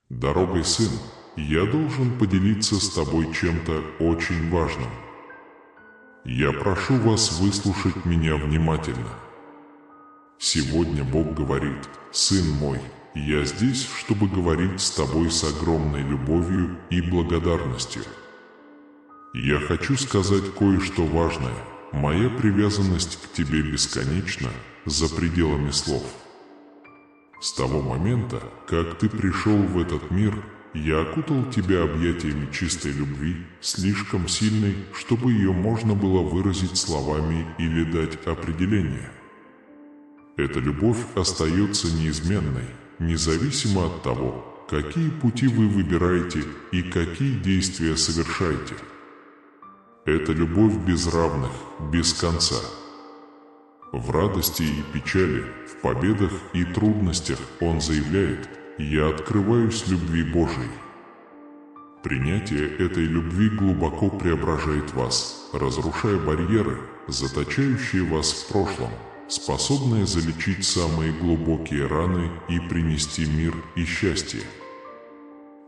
Дорогой сын, я должен поделиться с тобой чем-то очень важным. Я прошу вас выслушать меня внимательно. Сегодня Бог говорит: «Сын мой, я здесь, чтобы говорить с тобой с огромной любовью и благодарностью. Я хочу сказать кое-что важное. Моя привязанность к тебе бесконечна, за пределами слов. С того момента, как ты пришел в этот мир, я окутал тебя объятиями чистой любви, слишком сильной, чтобы ее можно было выразить словами или дать определение. Эта любовь остается неизменной, независимо от того, какие пути вы выбираете и какие действия совершаете. Это любовь без равных, без конца. В радости и печали, в победах и трудностях Он заявляет: «Я открываюсь любви Божией». Принятие этой любви глубоко преображает вас, разрушая барьеры, заточающие вас в прошлом, способные залечить самые глубокие раны и принести мир и счастье.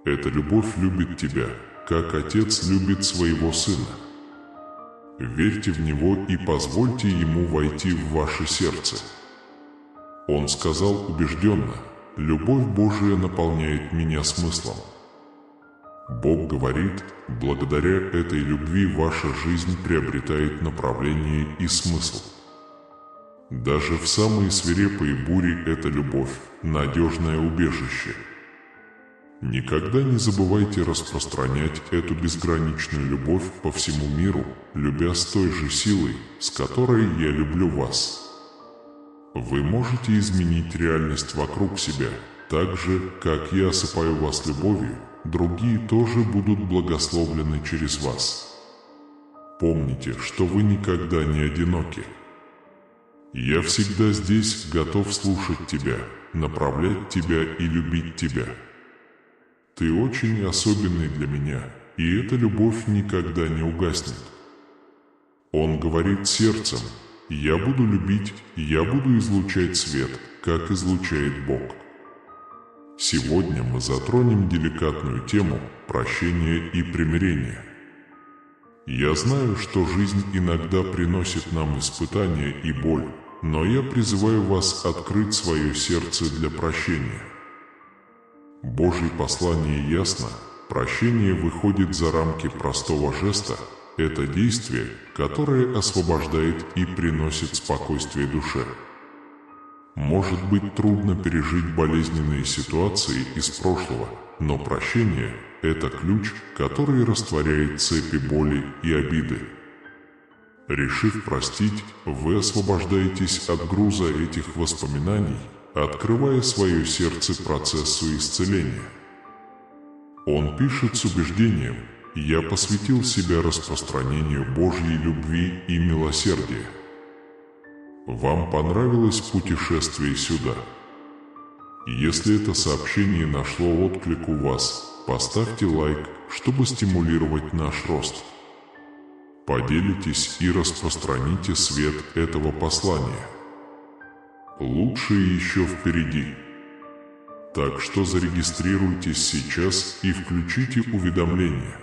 Эта любовь любит тебя, как отец любит своего сына. Верьте в Него и позвольте Ему войти в ваше сердце. Он сказал убежденно: «Любовь Божия наполняет меня смыслом». Бог говорит: благодаря этой любви ваша жизнь приобретает направление и смысл. Даже в самые свирепые бури эта любовь – надежное убежище. Никогда не забывайте распространять эту безграничную любовь по всему миру, любя с той же силой, с которой я люблю вас. Вы можете изменить реальность вокруг себя, так же, как я осыпаю вас любовью, другие тоже будут благословлены через вас. Помните, что вы никогда не одиноки. Я всегда здесь, готов слушать тебя, направлять тебя и любить тебя. Ты очень особенный для меня, и эта любовь никогда не угаснет. Он говорит сердцем: «Я буду любить, я буду излучать свет, как излучает Бог». Сегодня мы затронем деликатную тему прощения и примирения. Я знаю, что жизнь иногда приносит нам испытания и боль, но я призываю вас открыть свое сердце для прощения. Божье послание ясно: прощение выходит за рамки простого жеста. Это действие, которое освобождает и приносит спокойствие душе. Может быть трудно пережить болезненные ситуации из прошлого, но прощение – это ключ, который растворяет цепи боли и обиды. Решив простить, вы освобождаетесь от груза этих воспоминаний, открывая свое сердце процессу исцеления. Он пишет с убеждением: «Я посвятил себя распространению Божьей любви и милосердия». Вам понравилось путешествие сюда? Если это сообщение нашло отклик у вас, поставьте лайк, чтобы стимулировать наш рост. Поделитесь и распространите свет этого послания. Лучшее еще впереди. Так что зарегистрируйтесь сейчас и включите уведомления.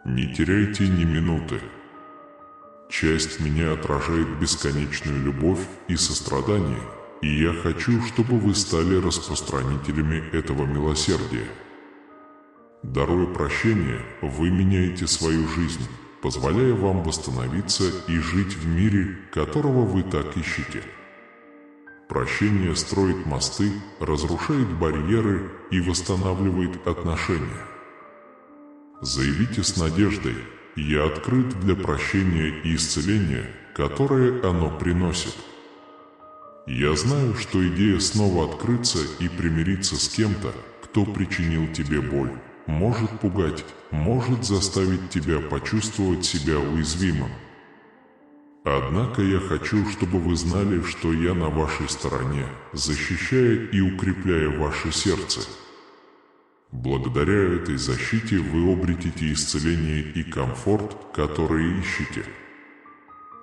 Не теряйте ни минуты. Часть меня отражает бесконечную любовь и сострадание, и я хочу, чтобы вы стали распространителями этого милосердия. Даруя прощение, вы меняете свою жизнь, позволяя вам восстановиться и жить в мире, которого вы так ищете. Прощение строит мосты, разрушает барьеры и восстанавливает отношения. Заявите с надеждой: «Я открыт для прощения и исцеления, которое оно приносит». Я знаю, что идея снова открыться и примириться с кем-то, кто причинил тебе боль, может пугать, может заставить тебя почувствовать себя уязвимым. Однако я хочу, чтобы вы знали, что я на вашей стороне, защищая и укрепляя ваше сердце. Благодаря этой защите вы обретете исцеление и комфорт, которые ищете.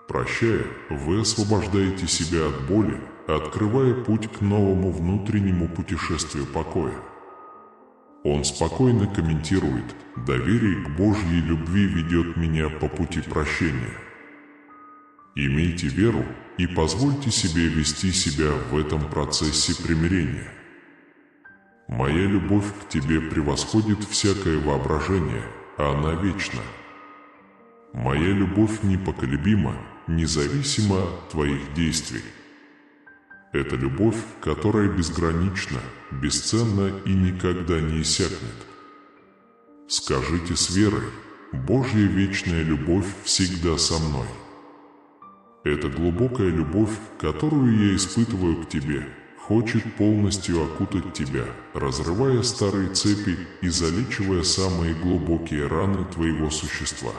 Прощая, вы освобождаете себя от боли, открывая путь к новому внутреннему путешествию покоя. Он спокойно комментирует: «Доверие к Божьей любви ведет меня по пути прощения». Имейте веру и позвольте себе вести себя в этом процессе примирения. Моя любовь к тебе превосходит всякое воображение, а она вечна. Моя любовь непоколебима, независимо от твоих действий. Это любовь, которая безгранична, бесценна и никогда не иссякнет. Скажите с верой: Божья вечная любовь всегда со мной. Эта глубокая любовь, которую я испытываю к тебе, хочет полностью окутать тебя, разрывая старые цепи и залечивая самые глубокие раны твоего существа.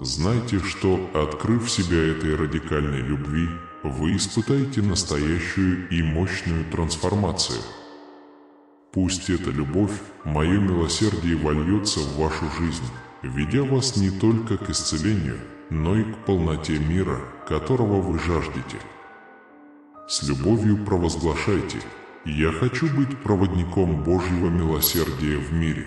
Знайте, что, открыв себя этой радикальной любви, вы испытаете настоящую и мощную трансформацию. Пусть эта любовь, мое милосердие, вольется в вашу жизнь, ведя вас не только к исцелению, но и к полноте мира, которого вы жаждете. С любовью провозглашайте: «Я хочу быть проводником Божьего милосердия в мире».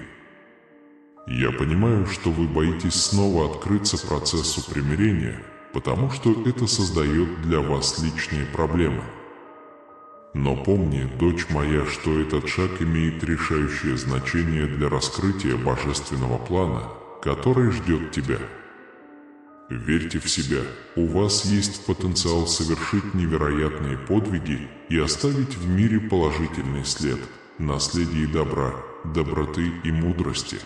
Я понимаю, что вы боитесь снова открыться процессу примирения, потому что это создает для вас личные проблемы. Но помни, дочь моя, что этот шаг имеет решающее значение для раскрытия божественного плана, который ждет тебя. Верьте в себя, у вас есть потенциал совершить невероятные подвиги и оставить в мире положительный след, наследие добра, доброты и мудрости.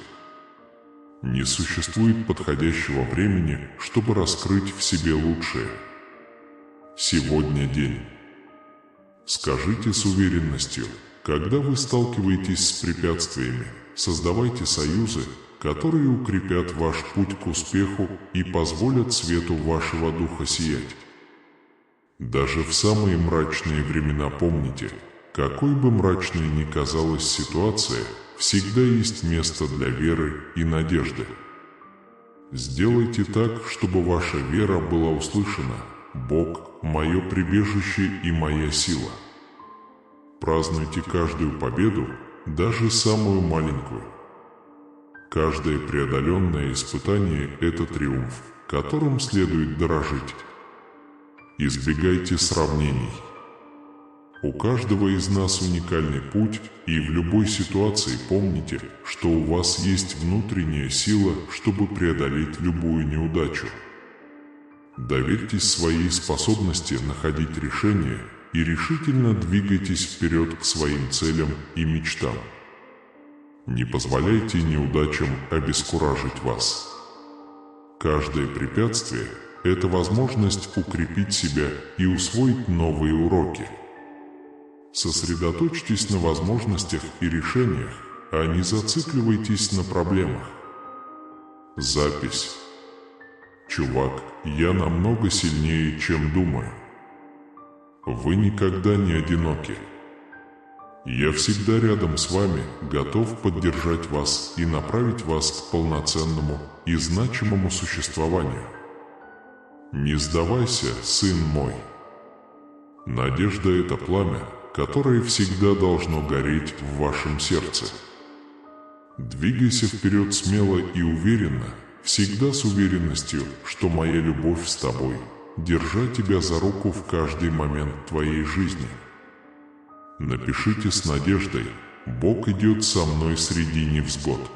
Не существует подходящего времени, чтобы раскрыть в себе лучшее. Сегодня день. Скажите с уверенностью: когда вы сталкиваетесь с препятствиями, создавайте союзы, которые укрепят ваш путь к успеху и позволят свету вашего духа сиять. Даже в самые мрачные времена помните, какой бы мрачной ни казалась ситуация, всегда есть место для веры и надежды. Сделайте так, чтобы ваша вера была услышана. Бог – мое прибежище и моя сила. Празднуйте каждую победу, даже самую маленькую. Каждое преодоленное испытание – это триумф, которым следует дорожить. Избегайте сравнений. У каждого из нас уникальный путь, и в любой ситуации помните, что у вас есть внутренняя сила, чтобы преодолеть любую неудачу. Доверьтесь своей способности находить решения и решительно двигайтесь вперед к своим целям и мечтам. Не позволяйте неудачам обескуражить вас. Каждое препятствие – это возможность укрепить себя и усвоить новые уроки. Сосредоточьтесь на возможностях и решениях, а не зацикливайтесь на проблемах. Запись. Чувак, я намного сильнее, чем думаю. Вы никогда не одиноки. Я всегда рядом с вами, готов поддержать вас и направить вас к полноценному и значимому существованию. Не сдавайся, сын мой. Надежда – это пламя, которое всегда должно гореть в вашем сердце. Двигайся вперед смело и уверенно, всегда с уверенностью, что моя любовь с тобой, держа тебя за руку в каждый момент твоей жизни. Напишите с надеждой: Бог идет со мной среди невзгод.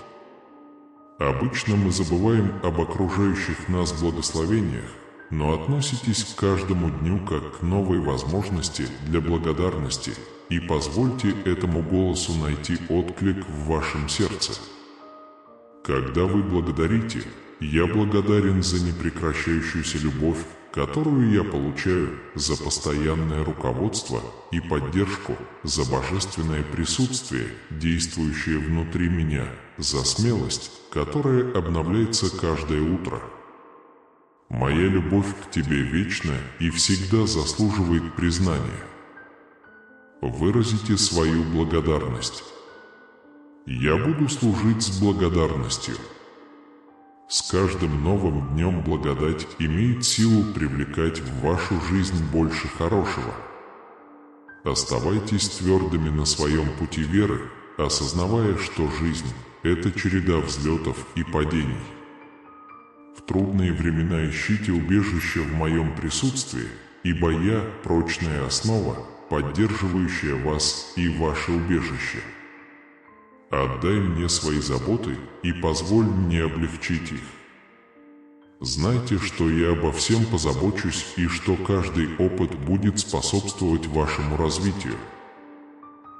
Обычно мы забываем об окружающих нас благословениях, но относитесь к каждому дню как к новой возможности для благодарности и позвольте этому голосу найти отклик в вашем сердце. Когда вы благодарите, я благодарен за непрекращающуюся любовь, которую я получаю, за постоянное руководство и поддержку, за божественное присутствие, действующее внутри меня, за смелость, которая обновляется каждое утро. Моя любовь к тебе вечна и всегда заслуживает признания. Выразите свою благодарность. Я буду служить с благодарностью. С каждым новым днем благодать имеет силу привлекать в вашу жизнь больше хорошего. Оставайтесь твердыми на своем пути веры, осознавая, что жизнь – это череда взлетов и падений. В трудные времена ищите убежище в моем присутствии, ибо я – прочная основа, поддерживающая вас и ваше убежище. Отдай мне свои заботы и позволь мне облегчить их. Знайте, что я обо всем позабочусь и что каждый опыт будет способствовать вашему развитию.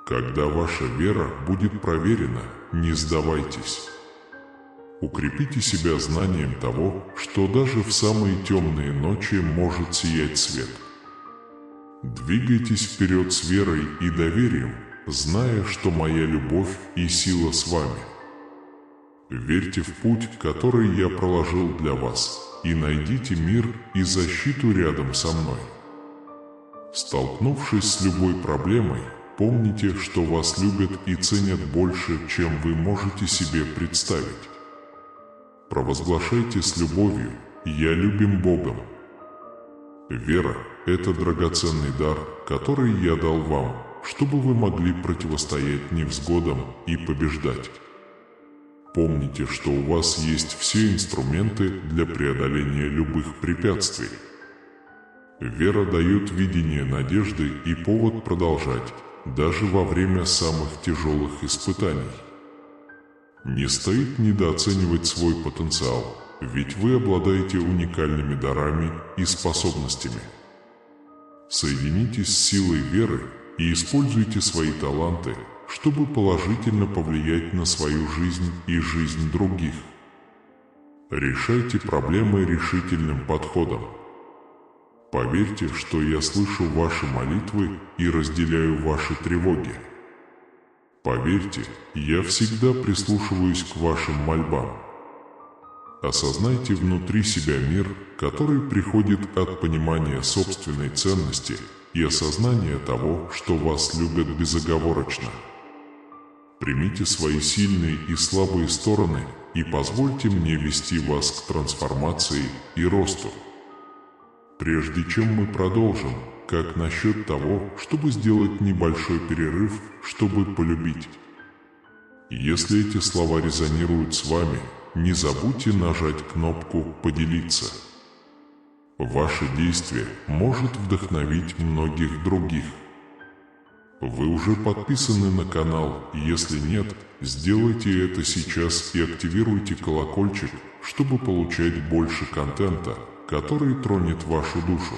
Когда ваша вера будет проверена, не сдавайтесь. Укрепите себя знанием того, что даже в самые темные ночи может сиять свет. Двигайтесь вперед с верой и доверием, зная, что моя любовь и сила с вами. Верьте в путь, который я проложил для вас, и найдите мир и защиту рядом со мной. Столкнувшись с любой проблемой, помните, что вас любят и ценят больше, чем вы можете себе представить. Провозглашайте с любовью: «Я любим Богом». Вера – это драгоценный дар, который я дал вам, чтобы вы могли противостоять невзгодам и побеждать. Помните, что у вас есть все инструменты для преодоления любых препятствий. Вера дает видение надежды и повод продолжать, даже во время самых тяжелых испытаний. Не стоит недооценивать свой потенциал, ведь вы обладаете уникальными дарами и способностями. Соединитесь с силой веры и используйте свои таланты, чтобы положительно повлиять на свою жизнь и жизнь других. Решайте проблемы решительным подходом. Поверьте, что я слышу ваши молитвы и разделяю ваши тревоги. Поверьте, я всегда прислушиваюсь к вашим мольбам. Осознайте внутри себя мир, который приходит от понимания собственной ценности и осознания того, что вас любят безоговорочно. Примите свои сильные и слабые стороны и позвольте мне вести вас к трансформации и росту. Прежде чем мы продолжим, как насчет того, чтобы сделать небольшой перерыв, чтобы полюбить? Если эти слова резонируют с вами, не забудьте нажать кнопку «Поделиться». Ваше действие может вдохновить многих других. Вы уже подписаны на канал? Если нет, сделайте это сейчас и активируйте колокольчик, чтобы получать больше контента, который тронет вашу душу.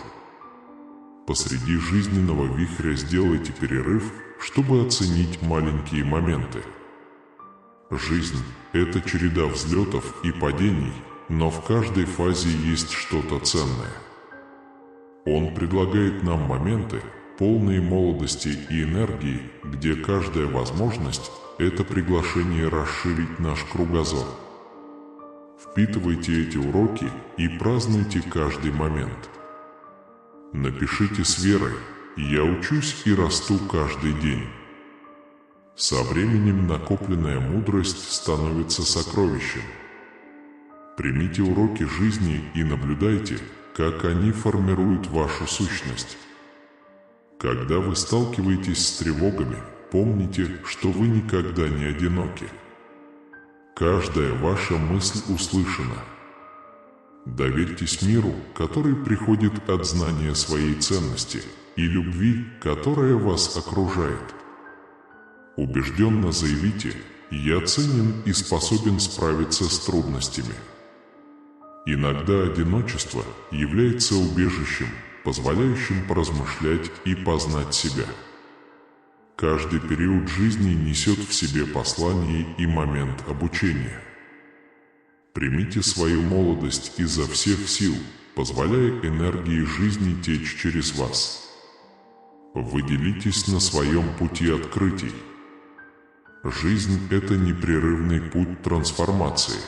Посреди жизненного вихря сделайте перерыв, чтобы оценить маленькие моменты. Жизнь – это череда взлетов и падений, но в каждой фазе есть что-то ценное. Он предлагает нам моменты, полные молодости и энергии, где каждая возможность – это приглашение расширить наш кругозор. Впитывайте эти уроки и празднуйте каждый момент. Напишите с верой: «Я учусь и расту каждый день». Со временем накопленная мудрость становится сокровищем. Примите уроки жизни и наблюдайте, как они формируют вашу сущность. Когда вы сталкиваетесь с тревогами, помните, что вы никогда не одиноки. Каждая ваша мысль услышана. Доверьтесь миру, который приходит от знания своей ценности, и любви, которая вас окружает. Убежденно заявите: «Я ценен и способен справиться с трудностями». Иногда одиночество является убежищем, позволяющим поразмышлять и познать себя. Каждый период жизни несет в себе послание и момент обучения. Примите свою молодость изо всех сил, позволяя энергии жизни течь через вас. Вы делитесь на своем пути открытий. Жизнь – это непрерывный путь трансформации.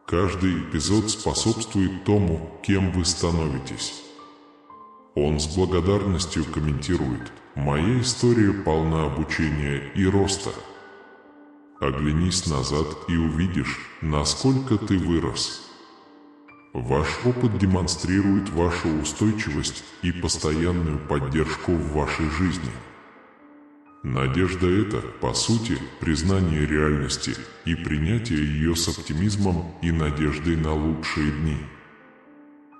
Каждый эпизод способствует тому, кем вы становитесь. Он с благодарностью комментирует: «Моя история полна обучения и роста». Оглянись назад и увидишь, насколько ты вырос. Ваш опыт демонстрирует вашу устойчивость и постоянную поддержку в вашей жизни. Надежда – это, по сути, признание реальности и принятие ее с оптимизмом и надеждой на лучшие дни.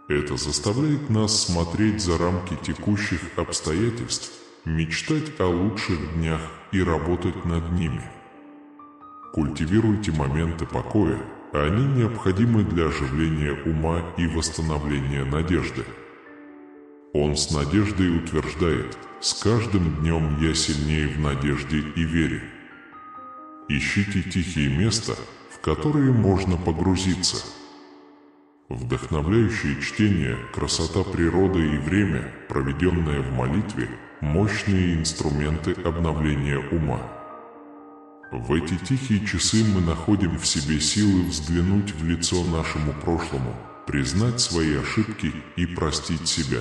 Это заставляет нас смотреть за рамки текущих обстоятельств, мечтать о лучших днях и работать над ними. Культивируйте моменты покоя, они необходимы для оживления ума и восстановления надежды. Он с надеждой утверждает: «С каждым днем я сильнее в надежде и вере». Ищите тихие места, в которые можно погрузиться. Вдохновляющее чтение, красота природы и время, проведенное в молитве, мощные инструменты обновления ума. В эти тихие часы мы находим в себе силы взглянуть в лицо нашему прошлому, признать свои ошибки и простить себя.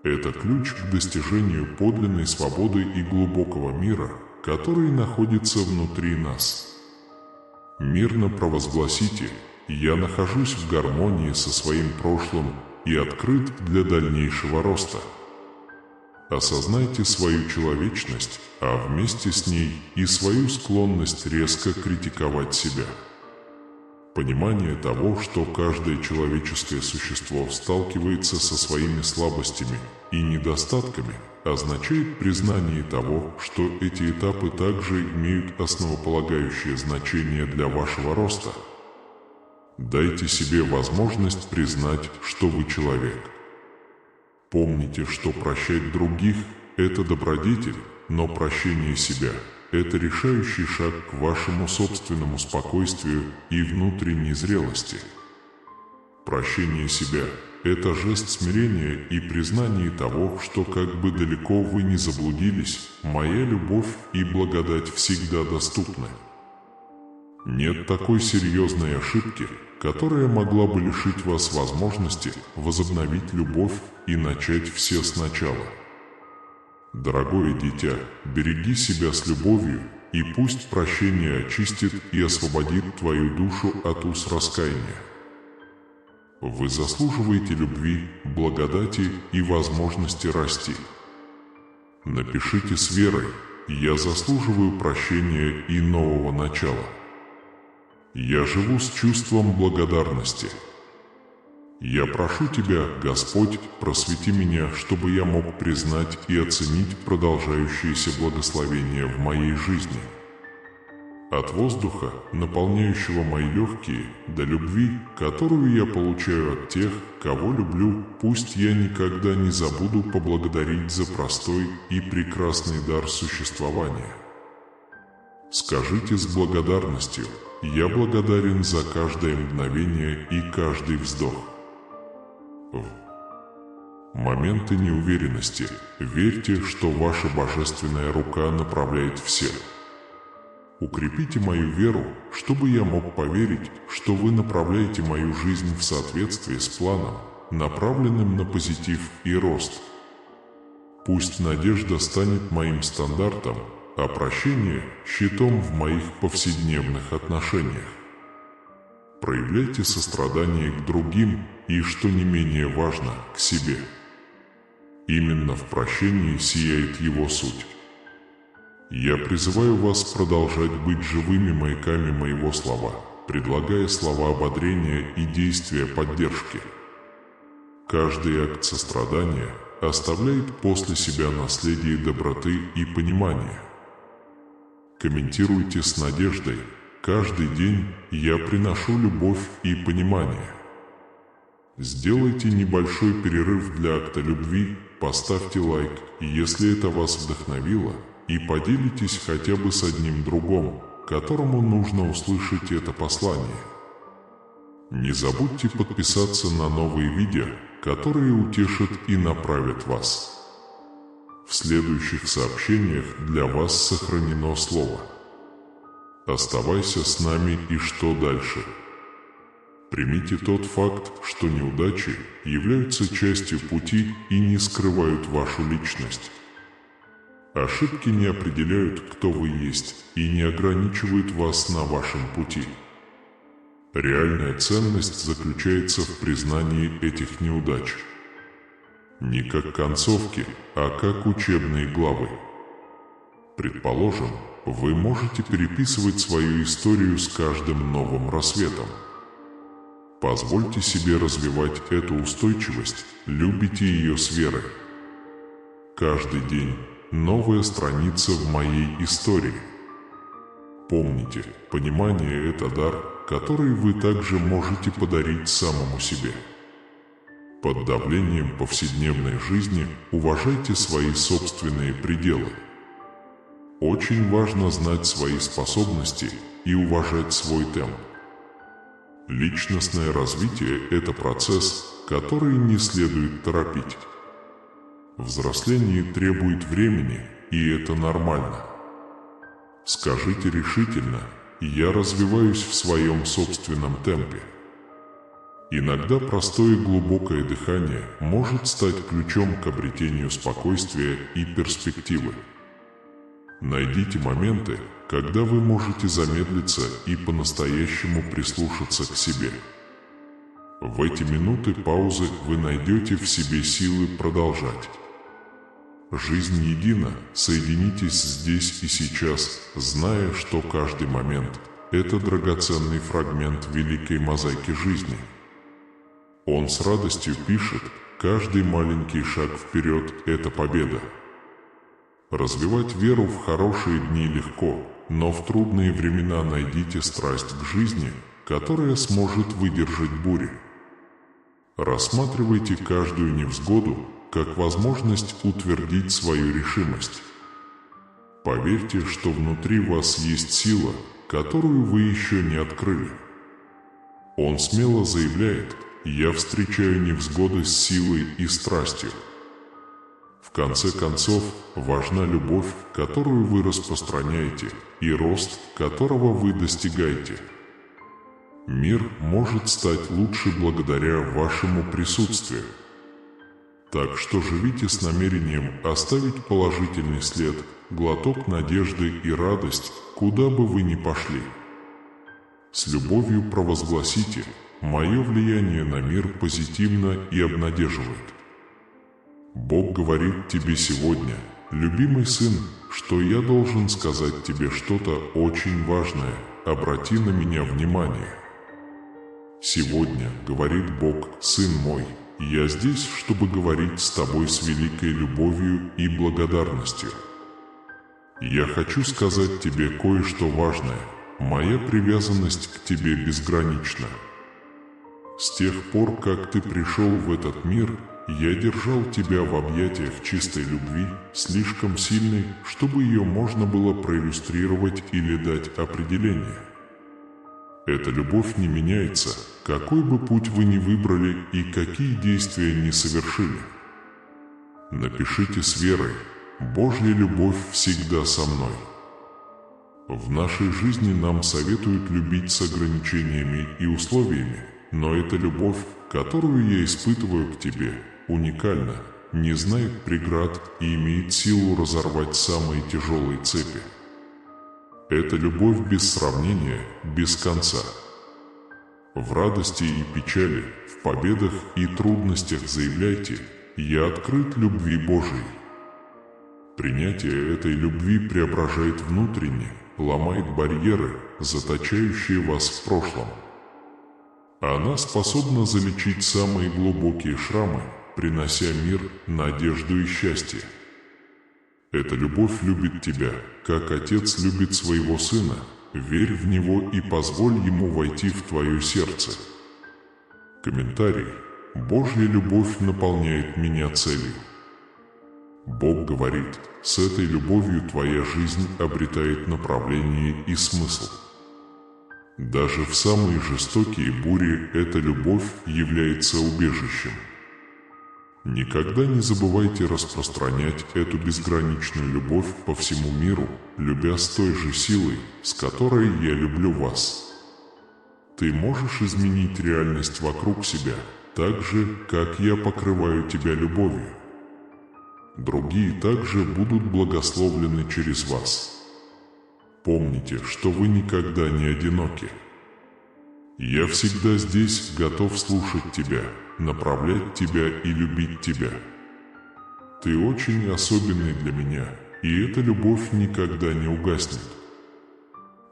Это ключ к достижению подлинной свободы и глубокого мира, который находится внутри нас. Мирно провозгласите: «Я нахожусь в гармонии со своим прошлым и открыт для дальнейшего роста». Осознайте свою человечность, а вместе с ней и свою склонность резко критиковать себя. Понимание того, что каждое человеческое существо сталкивается со своими слабостями и недостатками, означает признание того, что эти этапы также имеют основополагающее значение для вашего роста. Дайте себе возможность признать, что вы человек. Помните, что прощать других – это добродетель, но прощение себя – это решающий шаг к вашему собственному спокойствию и внутренней зрелости. Прощение себя – это жест смирения и признание того, что как бы далеко вы ни заблудились, моя любовь и благодать всегда доступны. Нет такой серьезной ошибки, которая могла бы лишить вас возможности возобновить любовь и начать все сначала. Дорогое дитя, береги себя с любовью, и пусть прощение очистит и освободит твою душу от уз раскаяния. Вы заслуживаете любви, благодати и возможности расти. Напишите с верой: «Я заслуживаю прощения и нового начала». Я живу с чувством благодарности. Я прошу Тебя, Господь, просвети меня, чтобы я мог признать и оценить продолжающиеся благословения в моей жизни. От воздуха, наполняющего мои легкие, до любви, которую я получаю от тех, кого люблю, пусть я никогда не забуду поблагодарить за простой и прекрасный дар существования. Скажите с благодарностью: «Я благодарен за каждое мгновение и каждый вздох». В моменты неуверенности верьте, что ваша божественная рука направляет все. Укрепите мою веру, чтобы я мог поверить, что вы направляете мою жизнь в соответствии с планом, направленным на позитив и рост. Пусть надежда станет моим стандартом, а прощение – щитом в моих повседневных отношениях. Проявляйте сострадание к другим и, что не менее важно, к себе. Именно в прощении сияет его суть. Я призываю вас продолжать быть живыми маяками моего слова, предлагая слова ободрения и действия поддержки. Каждый акт сострадания оставляет после себя наследие доброты и понимания. Комментируйте с надеждой: «Каждый день я приношу любовь и понимание». Сделайте небольшой перерыв для акта любви, поставьте лайк, если это вас вдохновило, и поделитесь хотя бы с одним другом, которому нужно услышать это послание. Не забудьте подписаться на новые видео, которые утешат и направят вас. В следующих сообщениях для вас сохранено слово. Оставайся с нами, и что дальше? Примите тот факт, что неудачи являются частью пути и не скрывают вашу личность. Ошибки не определяют, кто вы есть, и не ограничивают вас на вашем пути. Реальная ценность заключается в признании этих неудач. Не как концовки, а как учебные главы. Предположим, вы можете переписывать свою историю с каждым новым рассветом. Позвольте себе развивать эту устойчивость, любите ее с верой. Каждый день новая страница в моей истории. Помните, понимание – это дар, который вы также можете подарить самому себе. Под давлением повседневной жизни уважайте свои собственные пределы. Очень важно знать свои способности и уважать свой темп. Личностное развитие – это процесс, который не следует торопить. Взросление требует времени, и это нормально. Скажите решительно: «Я развиваюсь в своем собственном темпе». Иногда простое глубокое дыхание может стать ключом к обретению спокойствия и перспективы. Найдите моменты, когда вы можете замедлиться и по-настоящему прислушаться к себе. В эти минуты паузы вы найдете в себе силы продолжать. Жизнь едина, соединитесь здесь и сейчас, зная, что каждый момент – это драгоценный фрагмент великой мозаики жизни. Он с радостью пишет: каждый маленький шаг вперед – это победа. Развивать веру в хорошие дни легко, но в трудные времена найдите страсть к жизни, которая сможет выдержать бури. Рассматривайте каждую невзгоду как возможность утвердить свою решимость. Поверьте, что внутри вас есть сила, которую вы еще не открыли. Он смело заявляет: «Я встречаю невзгоды с силой и страстью». В конце концов, важна любовь, которую вы распространяете, и рост, которого вы достигаете. Мир может стать лучше благодаря вашему присутствию. Так что живите с намерением оставить положительный след, глоток надежды и радость, куда бы вы ни пошли. С любовью провозгласите: «Мое влияние на мир позитивно и обнадеживает». Бог говорит тебе сегодня: «Любимый сын, что я должен сказать тебе что-то очень важное, обрати на меня внимание». Сегодня, говорит Бог, сын мой, я здесь, чтобы говорить с тобой с великой любовью и благодарностью. Я хочу сказать тебе кое-что важное. Моя привязанность к тебе безгранична. С тех пор, как ты пришел в этот мир, я держал тебя в объятиях чистой любви, слишком сильной, чтобы ее можно было проиллюстрировать или дать определение. Эта любовь не меняется, какой бы путь вы ни выбрали и какие действия ни совершили. Напишите с верой: «Божья любовь всегда со мной». В нашей жизни нам советуют любить с ограничениями и условиями, но эта любовь, которую я испытываю к тебе, уникальна, не знает преград и имеет силу разорвать самые тяжелые цепи. Это любовь без сравнения, без конца. В радости и печали, в победах и трудностях заявляйте: «Я открыт любви Божией». Принятие этой любви преображает внутренне, ломает барьеры, заточающие вас в прошлом. Она способна залечить самые глубокие шрамы, принося мир, надежду и счастье. Эта любовь любит тебя, как отец любит своего сына. Верь в него и позволь ему войти в твое сердце. Комментарий. Божья любовь наполняет меня целью. Бог говорит: с этой любовью твоя жизнь обретает направление и смысл. Даже в самые жестокие бури эта любовь является убежищем. Никогда не забывайте распространять эту безграничную любовь по всему миру, любя с той же силой, с которой я люблю вас. Ты можешь изменить реальность вокруг себя, так же, как я покрываю тебя любовью. Другие также будут благословлены через вас. Помните, что вы никогда не одиноки. Я всегда здесь, готов слушать тебя, направлять тебя и любить тебя. Ты очень особенный для меня, и эта любовь никогда не угаснет.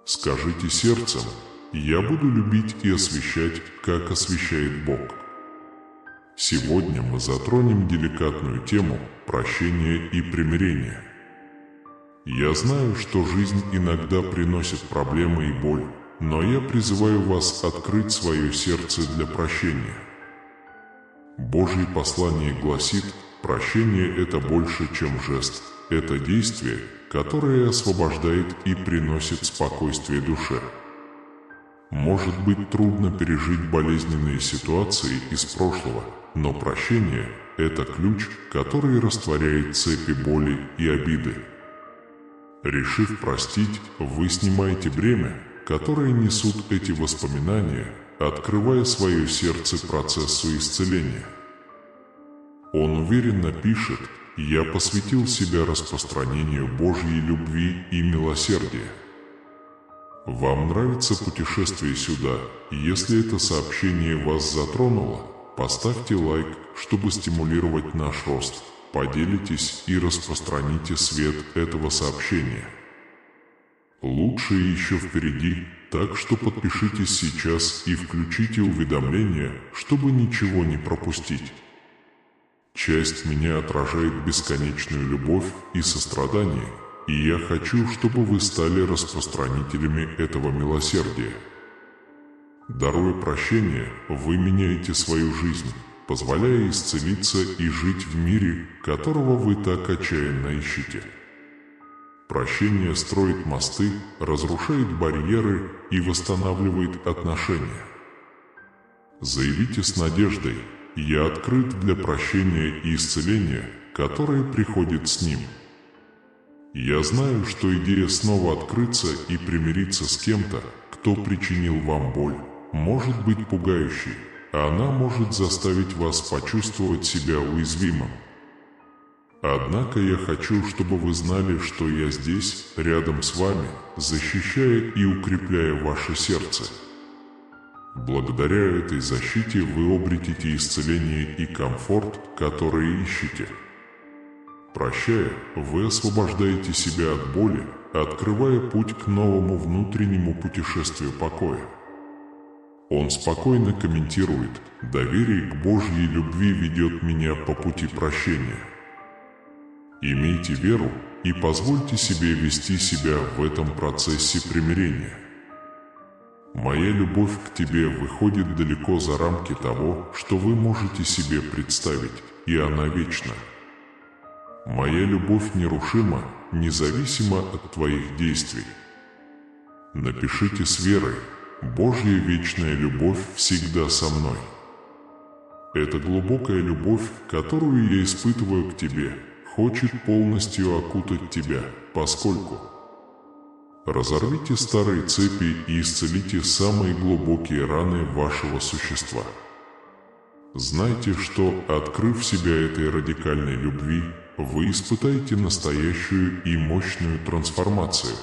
Скажите сердцем: «Я буду любить и освящать, как освящает Бог». Сегодня мы затронем деликатную тему прощения и примирения. Я знаю, что жизнь иногда приносит проблемы и боль, но я призываю вас открыть свое сердце для прощения. Божье послание гласит: прощение – это больше, чем жест. Это действие, которое освобождает и приносит спокойствие душе. Может быть трудно пережить болезненные ситуации из прошлого, но прощение – это ключ, который растворяет цепи боли и обиды. Решив простить, вы снимаете бремя, которое несут эти воспоминания, открывая свое сердце процессу исцеления. Он уверенно пишет: «Я посвятил себя распространению Божьей любви и милосердия». Вам нравится путешествие сюда? Если это сообщение вас затронуло, поставьте лайк, чтобы стимулировать наш рост. Поделитесь и распространите свет этого сообщения. Лучшее еще впереди, так что подпишитесь сейчас и включите уведомления, чтобы ничего не пропустить. Часть меня отражает бесконечную любовь и сострадание, и я хочу, чтобы вы стали распространителями этого милосердия. Даруя прощение, вы меняете свою жизнь, позволяя исцелиться и жить в мире, которого вы так отчаянно ищете. Прощение строит мосты, разрушает барьеры и восстанавливает отношения. Заявите с надеждой: «Я открыт для прощения и исцеления, которое приходит с ним». Я знаю, что идея снова открыться и примириться с кем-то, кто причинил вам боль, может быть пугающей, а она может заставить вас почувствовать себя уязвимым. Однако я хочу, чтобы вы знали, что я здесь, рядом с вами, защищая и укрепляя ваше сердце. Благодаря этой защите вы обретете исцеление и комфорт, которые ищете. Прощая, вы освобождаете себя от боли, открывая путь к новому внутреннему путешествию покоя. Он спокойно комментирует: «Доверие к Божьей любви ведет меня по пути прощения». Имейте веру и позвольте себе вести себя в этом процессе примирения. Моя любовь к тебе выходит далеко за рамки того, что вы можете себе представить, и она вечна. Моя любовь нерушима, независимо от твоих действий. Напишите с верой: «Божья вечная любовь всегда со мной». Эта глубокая любовь, которую я испытываю к тебе, хочет полностью окутать тебя, поскольку разорвите старые цепи и исцелите самые глубокие раны вашего существа. Знайте, что, открыв себя этой радикальной любви, вы испытаете настоящую и мощную трансформацию.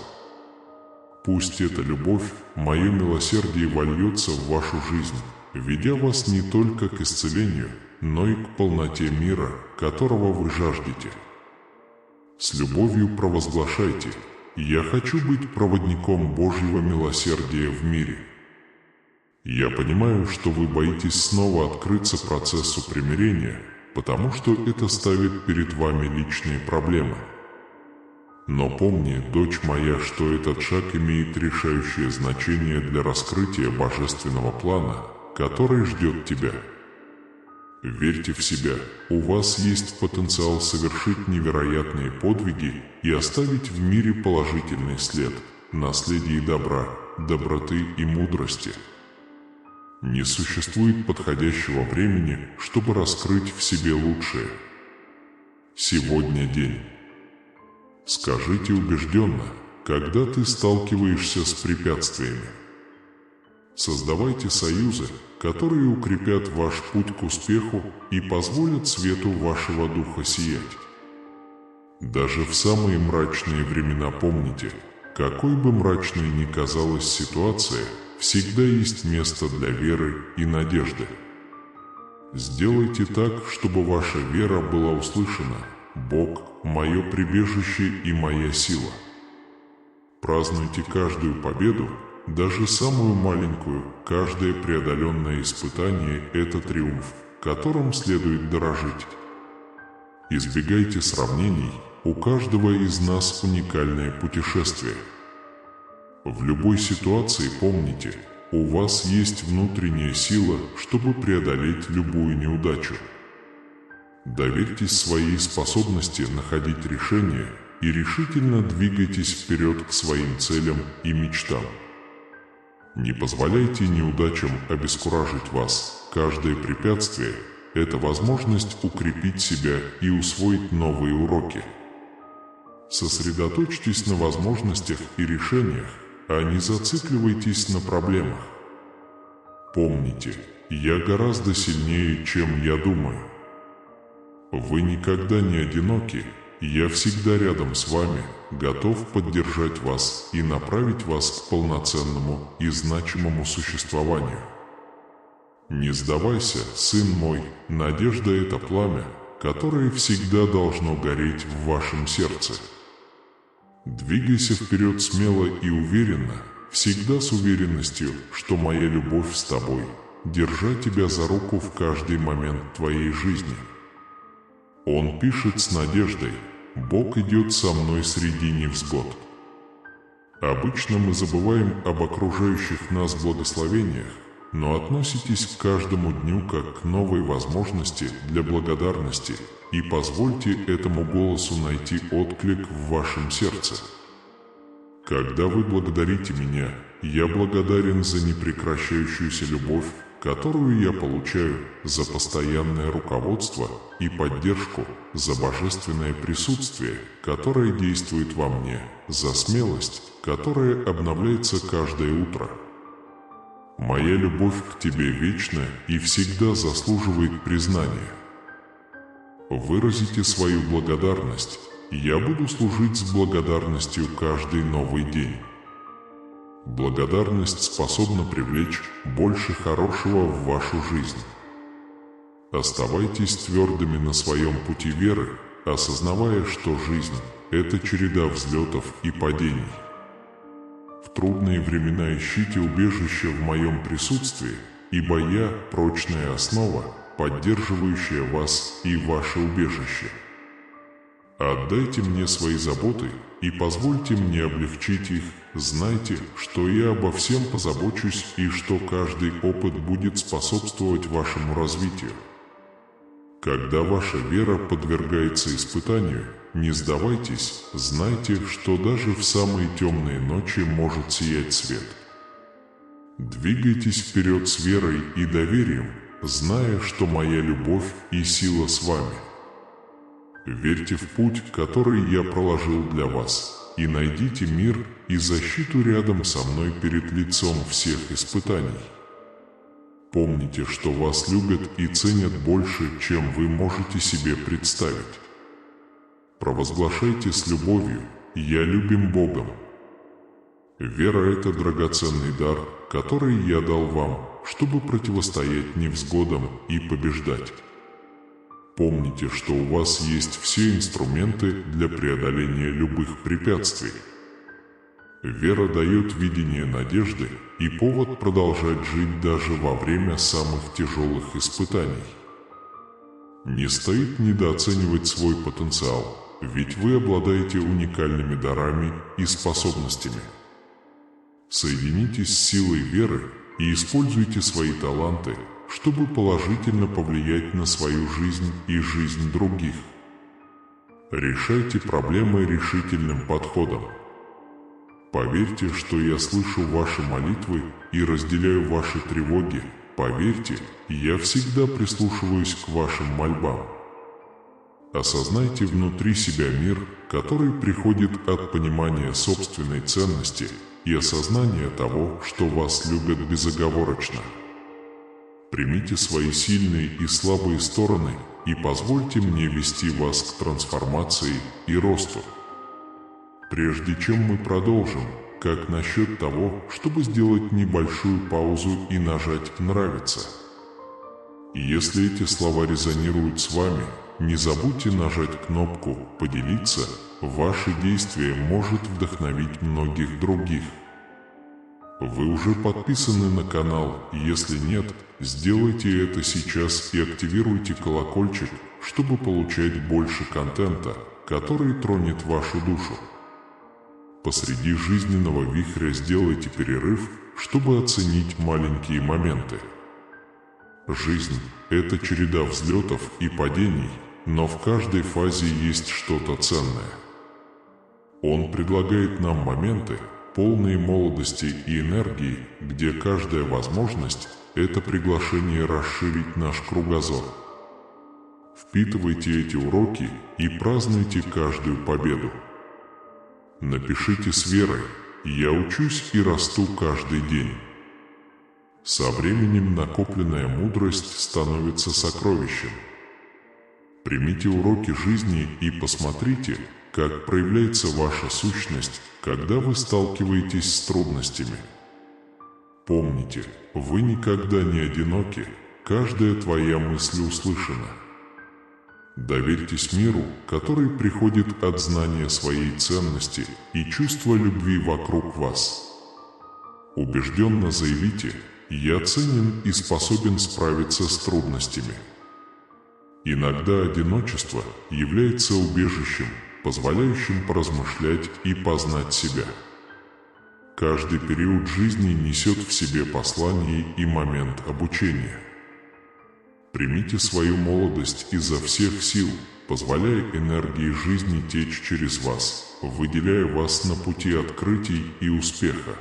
Пусть эта любовь, мое милосердие, вольется в вашу жизнь, ведя вас не только к исцелению, но и к полноте мира, которого вы жаждете. С любовью провозглашайте: «Я хочу быть проводником Божьего милосердия в мире». Я понимаю, что вы боитесь снова открыться процессу примирения, потому что это ставит перед вами личные проблемы. Но помни, дочь моя, что этот шаг имеет решающее значение для раскрытия божественного плана, который ждет тебя. Верьте в себя, у вас есть потенциал совершить невероятные подвиги и оставить в мире положительный след, наследие добра, доброты и мудрости. Не существует подходящего времени, чтобы раскрыть в себе лучшее. Сегодня день. Скажите убежденно, когда ты сталкиваешься с препятствиями. Создавайте союзы, которые укрепят ваш путь к успеху и позволят свету вашего духа сиять. Даже в самые мрачные времена помните, какой бы мрачной ни казалась ситуация, всегда есть место для веры и надежды. Сделайте так, чтобы ваша вера была услышана, Бог – мое прибежище и моя сила. Празднуйте каждую победу, даже самую маленькую. Каждое преодоленное испытание – это триумф, которым следует дорожить. Избегайте сравнений, у каждого из нас уникальное путешествие. В любой ситуации помните, у вас есть внутренняя сила, чтобы преодолеть любую неудачу. Доверьтесь своей способности находить решения и решительно двигайтесь вперед к своим целям и мечтам. Не позволяйте неудачам обескуражить вас. Каждое препятствие – это возможность укрепить себя и усвоить новые уроки. Сосредоточьтесь на возможностях и решениях, а не зацикливайтесь на проблемах. Помните, я гораздо сильнее, чем я думаю. Вы никогда не одиноки, я всегда рядом с вами, готов поддержать вас и направить вас к полноценному и значимому существованию. Не сдавайся, сын мой, надежда – это пламя, которое всегда должно гореть в вашем сердце. Двигайся вперед смело и уверенно, всегда с уверенностью, что моя любовь с тобой, держа тебя за руку в каждый момент твоей жизни. Он пишет с надеждой: Бог идет со мной среди невзгод. Обычно мы забываем об окружающих нас благословениях, но относитесь к каждому дню как к новой возможности для благодарности и позвольте этому голосу найти отклик в вашем сердце. Когда вы благодарите меня, я благодарен за непрекращающуюся любовь, которую я получаю, за постоянное руководство и поддержку, за божественное присутствие, которое действует во мне, за смелость, которая обновляется каждое утро. Моя любовь к тебе вечна и всегда заслуживает признания. Выразите свою благодарность, я буду служить с благодарностью каждый новый день. Благодарность способна привлечь больше хорошего в вашу жизнь. Оставайтесь твердыми на своем пути веры, осознавая, что жизнь – это череда взлетов и падений. В трудные времена ищите убежище в моем присутствии, ибо я – прочная основа, поддерживающая вас и ваше убежище. Отдайте мне свои заботы и позвольте мне облегчить их. Знайте, что я обо всем позабочусь и что каждый опыт будет способствовать вашему развитию. Когда ваша вера подвергается испытанию, не сдавайтесь, знайте, что даже в самые темные ночи может сиять свет. Двигайтесь вперед с верой и доверием, зная, что моя любовь и сила с вами. Верьте в путь, который я проложил для вас, и найдите мир и защиту рядом со мной перед лицом всех испытаний. Помните, что вас любят и ценят больше, чем вы можете себе представить. Провозглашайте с любовью: «Я любим Богом». Вера – это драгоценный дар, который я дал вам, чтобы противостоять невзгодам и побеждать. Помните, что у вас есть все инструменты для преодоления любых препятствий. Вера дает видение надежды и повод продолжать жить даже во время самых тяжелых испытаний. Не стоит недооценивать свой потенциал, ведь вы обладаете уникальными дарами и способностями. Соединитесь с силой веры и используйте свои таланты, чтобы положительно повлиять на свою жизнь и жизнь других. Решайте проблемы решительным подходом. Поверьте, что я слышу ваши молитвы и разделяю ваши тревоги. Поверьте, я всегда прислушиваюсь к вашим мольбам. Осознайте внутри себя мир, который приходит от понимания собственной ценности и осознания того, что вас любят безоговорочно. Примите свои сильные и слабые стороны и позвольте мне вести вас к трансформации и росту. Прежде чем мы продолжим, как насчет того, чтобы сделать небольшую паузу и нажать «Нравится»? Если эти слова резонируют с вами, не забудьте нажать кнопку «Поделиться». Ваше действие может вдохновить многих других. Вы уже подписаны на канал? Если нет, сделайте это сейчас и активируйте колокольчик, чтобы получать больше контента, который тронет вашу душу. Посреди жизненного вихря сделайте перерыв, чтобы оценить маленькие моменты. Жизнь – это череда взлетов и падений, но в каждой фазе есть что-то ценное. Он предлагает нам моменты, полные молодости и энергии, где каждая возможность – это приглашение расширить наш кругозор. Впитывайте эти уроки и празднуйте каждую победу. Напишите с верой: «Я учусь и расту каждый день». Со временем накопленная мудрость становится сокровищем. Примите уроки жизни и посмотрите, как проявляется ваша сущность, когда вы сталкиваетесь с трудностями. Помните, вы никогда не одиноки, каждая твоя мысль услышана. Доверьтесь миру, который приходит от знания своей ценности и чувства любви вокруг вас. Убежденно заявите: «Я ценен и способен справиться с трудностями». Иногда одиночество является убежищем, позволяющим поразмышлять и познать себя. Каждый период жизни несет в себе послание и момент обучения. Примите свою молодость изо всех сил, позволяя энергии жизни течь через вас, выделяя вас на пути открытий и успеха.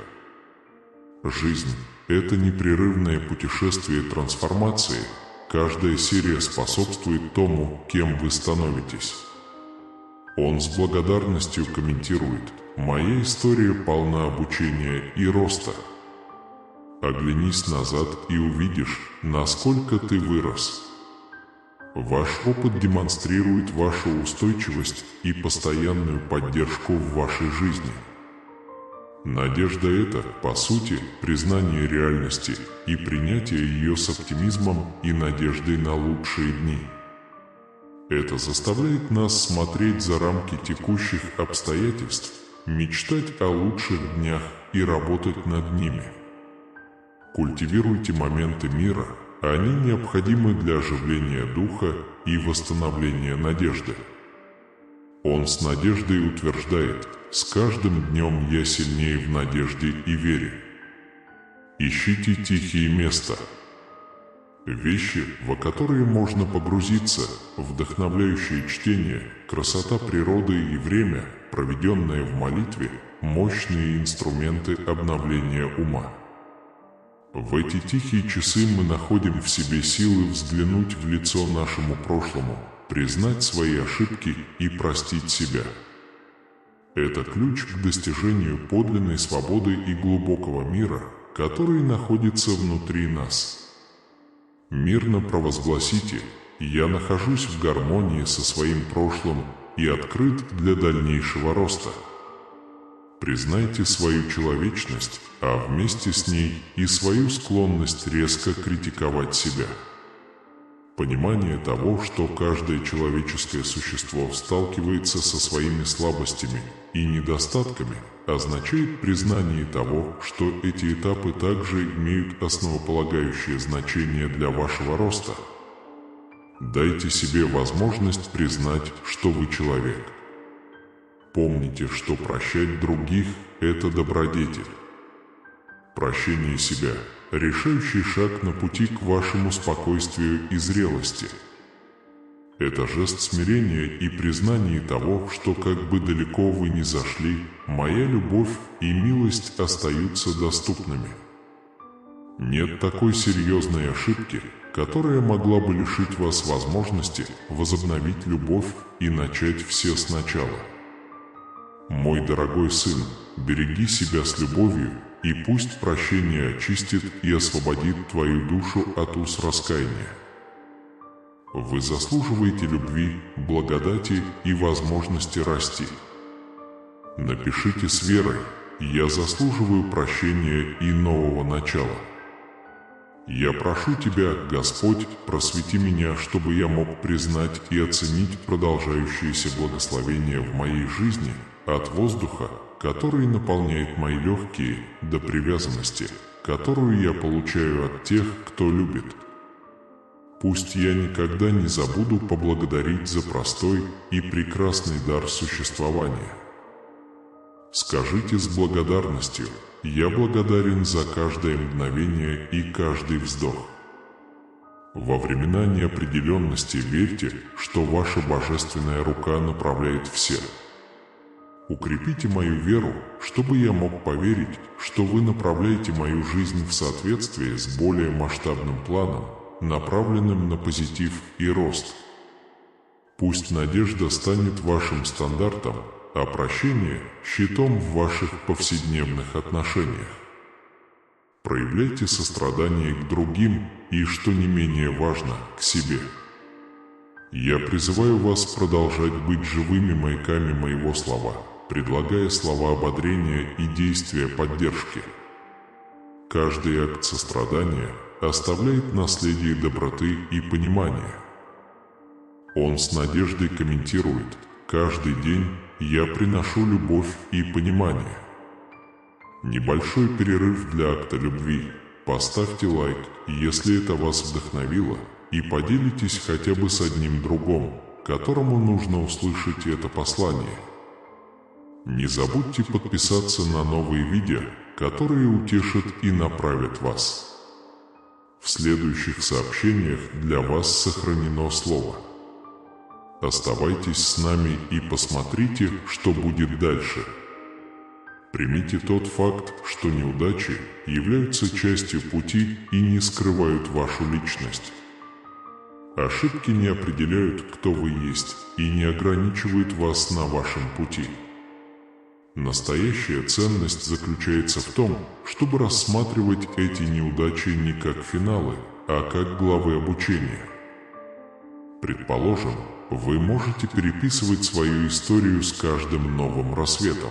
Жизнь – это непрерывное путешествие трансформации. Каждая серия способствует тому, кем вы становитесь. Он с благодарностью комментирует: «Моя история полна обучения и роста». Оглянись назад и увидишь, насколько ты вырос. Ваш опыт демонстрирует вашу устойчивость и постоянную поддержку в вашей жизни. Надежда – это, по сути, признание реальности и принятие ее с оптимизмом и надеждой на лучшие дни. Это заставляет нас смотреть за рамки текущих обстоятельств, мечтать о лучших днях и работать над ними. Культивируйте моменты мира, они необходимы для оживления духа и восстановления надежды. Он с надеждой утверждает: «С каждым днем я сильнее в надежде и вере». Ищите тихие места. Вещи, во которые можно погрузиться, вдохновляющее чтение, красота природы и время, проведенное в молитве, мощные инструменты обновления ума. В эти тихие часы мы находим в себе силы взглянуть в лицо нашему прошлому, признать свои ошибки и простить себя. Это ключ к достижению подлинной свободы и глубокого мира, который находится внутри нас. Мирно провозгласите: «Я нахожусь в гармонии со своим прошлым и открыт для дальнейшего роста». Признайте свою человечность, а вместе с ней и свою склонность резко критиковать себя. Понимание того, что каждое человеческое существо сталкивается со своими слабостями и недостатками, означает признание того, что эти этапы также имеют основополагающее значение для вашего роста. Дайте себе возможность признать, что вы человек. Помните, что прощать других – это добродетель. Прощение себя – решающий шаг на пути к вашему спокойствию и зрелости. Это жест смирения и признания того, что как бы далеко вы ни зашли, моя любовь и милость остаются доступными. Нет такой серьезной ошибки, которая могла бы лишить вас возможности возобновить любовь и начать все сначала. Мой дорогой сын, береги себя с любовью, и пусть прощение очистит и освободит твою душу от уз раскаяния. Вы заслуживаете любви, благодати и возможности расти. Напишите с верой: «Я заслуживаю прощения и нового начала». Я прошу Тебя, Господь, просвети меня, чтобы я мог признать и оценить продолжающееся благословение в моей жизни, от воздуха, который наполняет мои легкие, до привязанности, которую я получаю от тех, кто любит. Пусть я никогда не забуду поблагодарить за простой и прекрасный дар существования. Скажите с благодарностью: «Я благодарен за каждое мгновение и каждый вздох». Во времена неопределенности верьте, что ваша божественная рука направляет все. Укрепите мою веру, чтобы я мог поверить, что вы направляете мою жизнь в соответствии с более масштабным планом, направленным на позитив и рост. Пусть надежда станет вашим стандартом, а прощение – щитом в ваших повседневных отношениях. Проявляйте сострадание к другим и, что не менее важно, к себе. Я призываю вас продолжать быть живыми маяками моего слова, предлагая слова ободрения и действия поддержки. Каждый акт сострадания оставляет наследие доброты и понимания. Он с надеждой комментирует: «Каждый день я приношу любовь и понимание». Небольшой перерыв для акта любви. Поставьте лайк, если это вас вдохновило, и поделитесь хотя бы с одним другом, которому нужно услышать это послание. Не забудьте подписаться на новые видео, которые утешат и направят вас. В следующих сообщениях для вас сохранено слово. Оставайтесь с нами и посмотрите, что будет дальше. Примите тот факт, что неудачи являются частью пути и не скрывают вашу личность. Ошибки не определяют, кто вы есть, и не ограничивают вас на вашем пути. Настоящая ценность заключается в том, чтобы рассматривать эти неудачи не как финалы, а как главы обучения. Предположим, вы можете переписывать свою историю с каждым новым рассветом.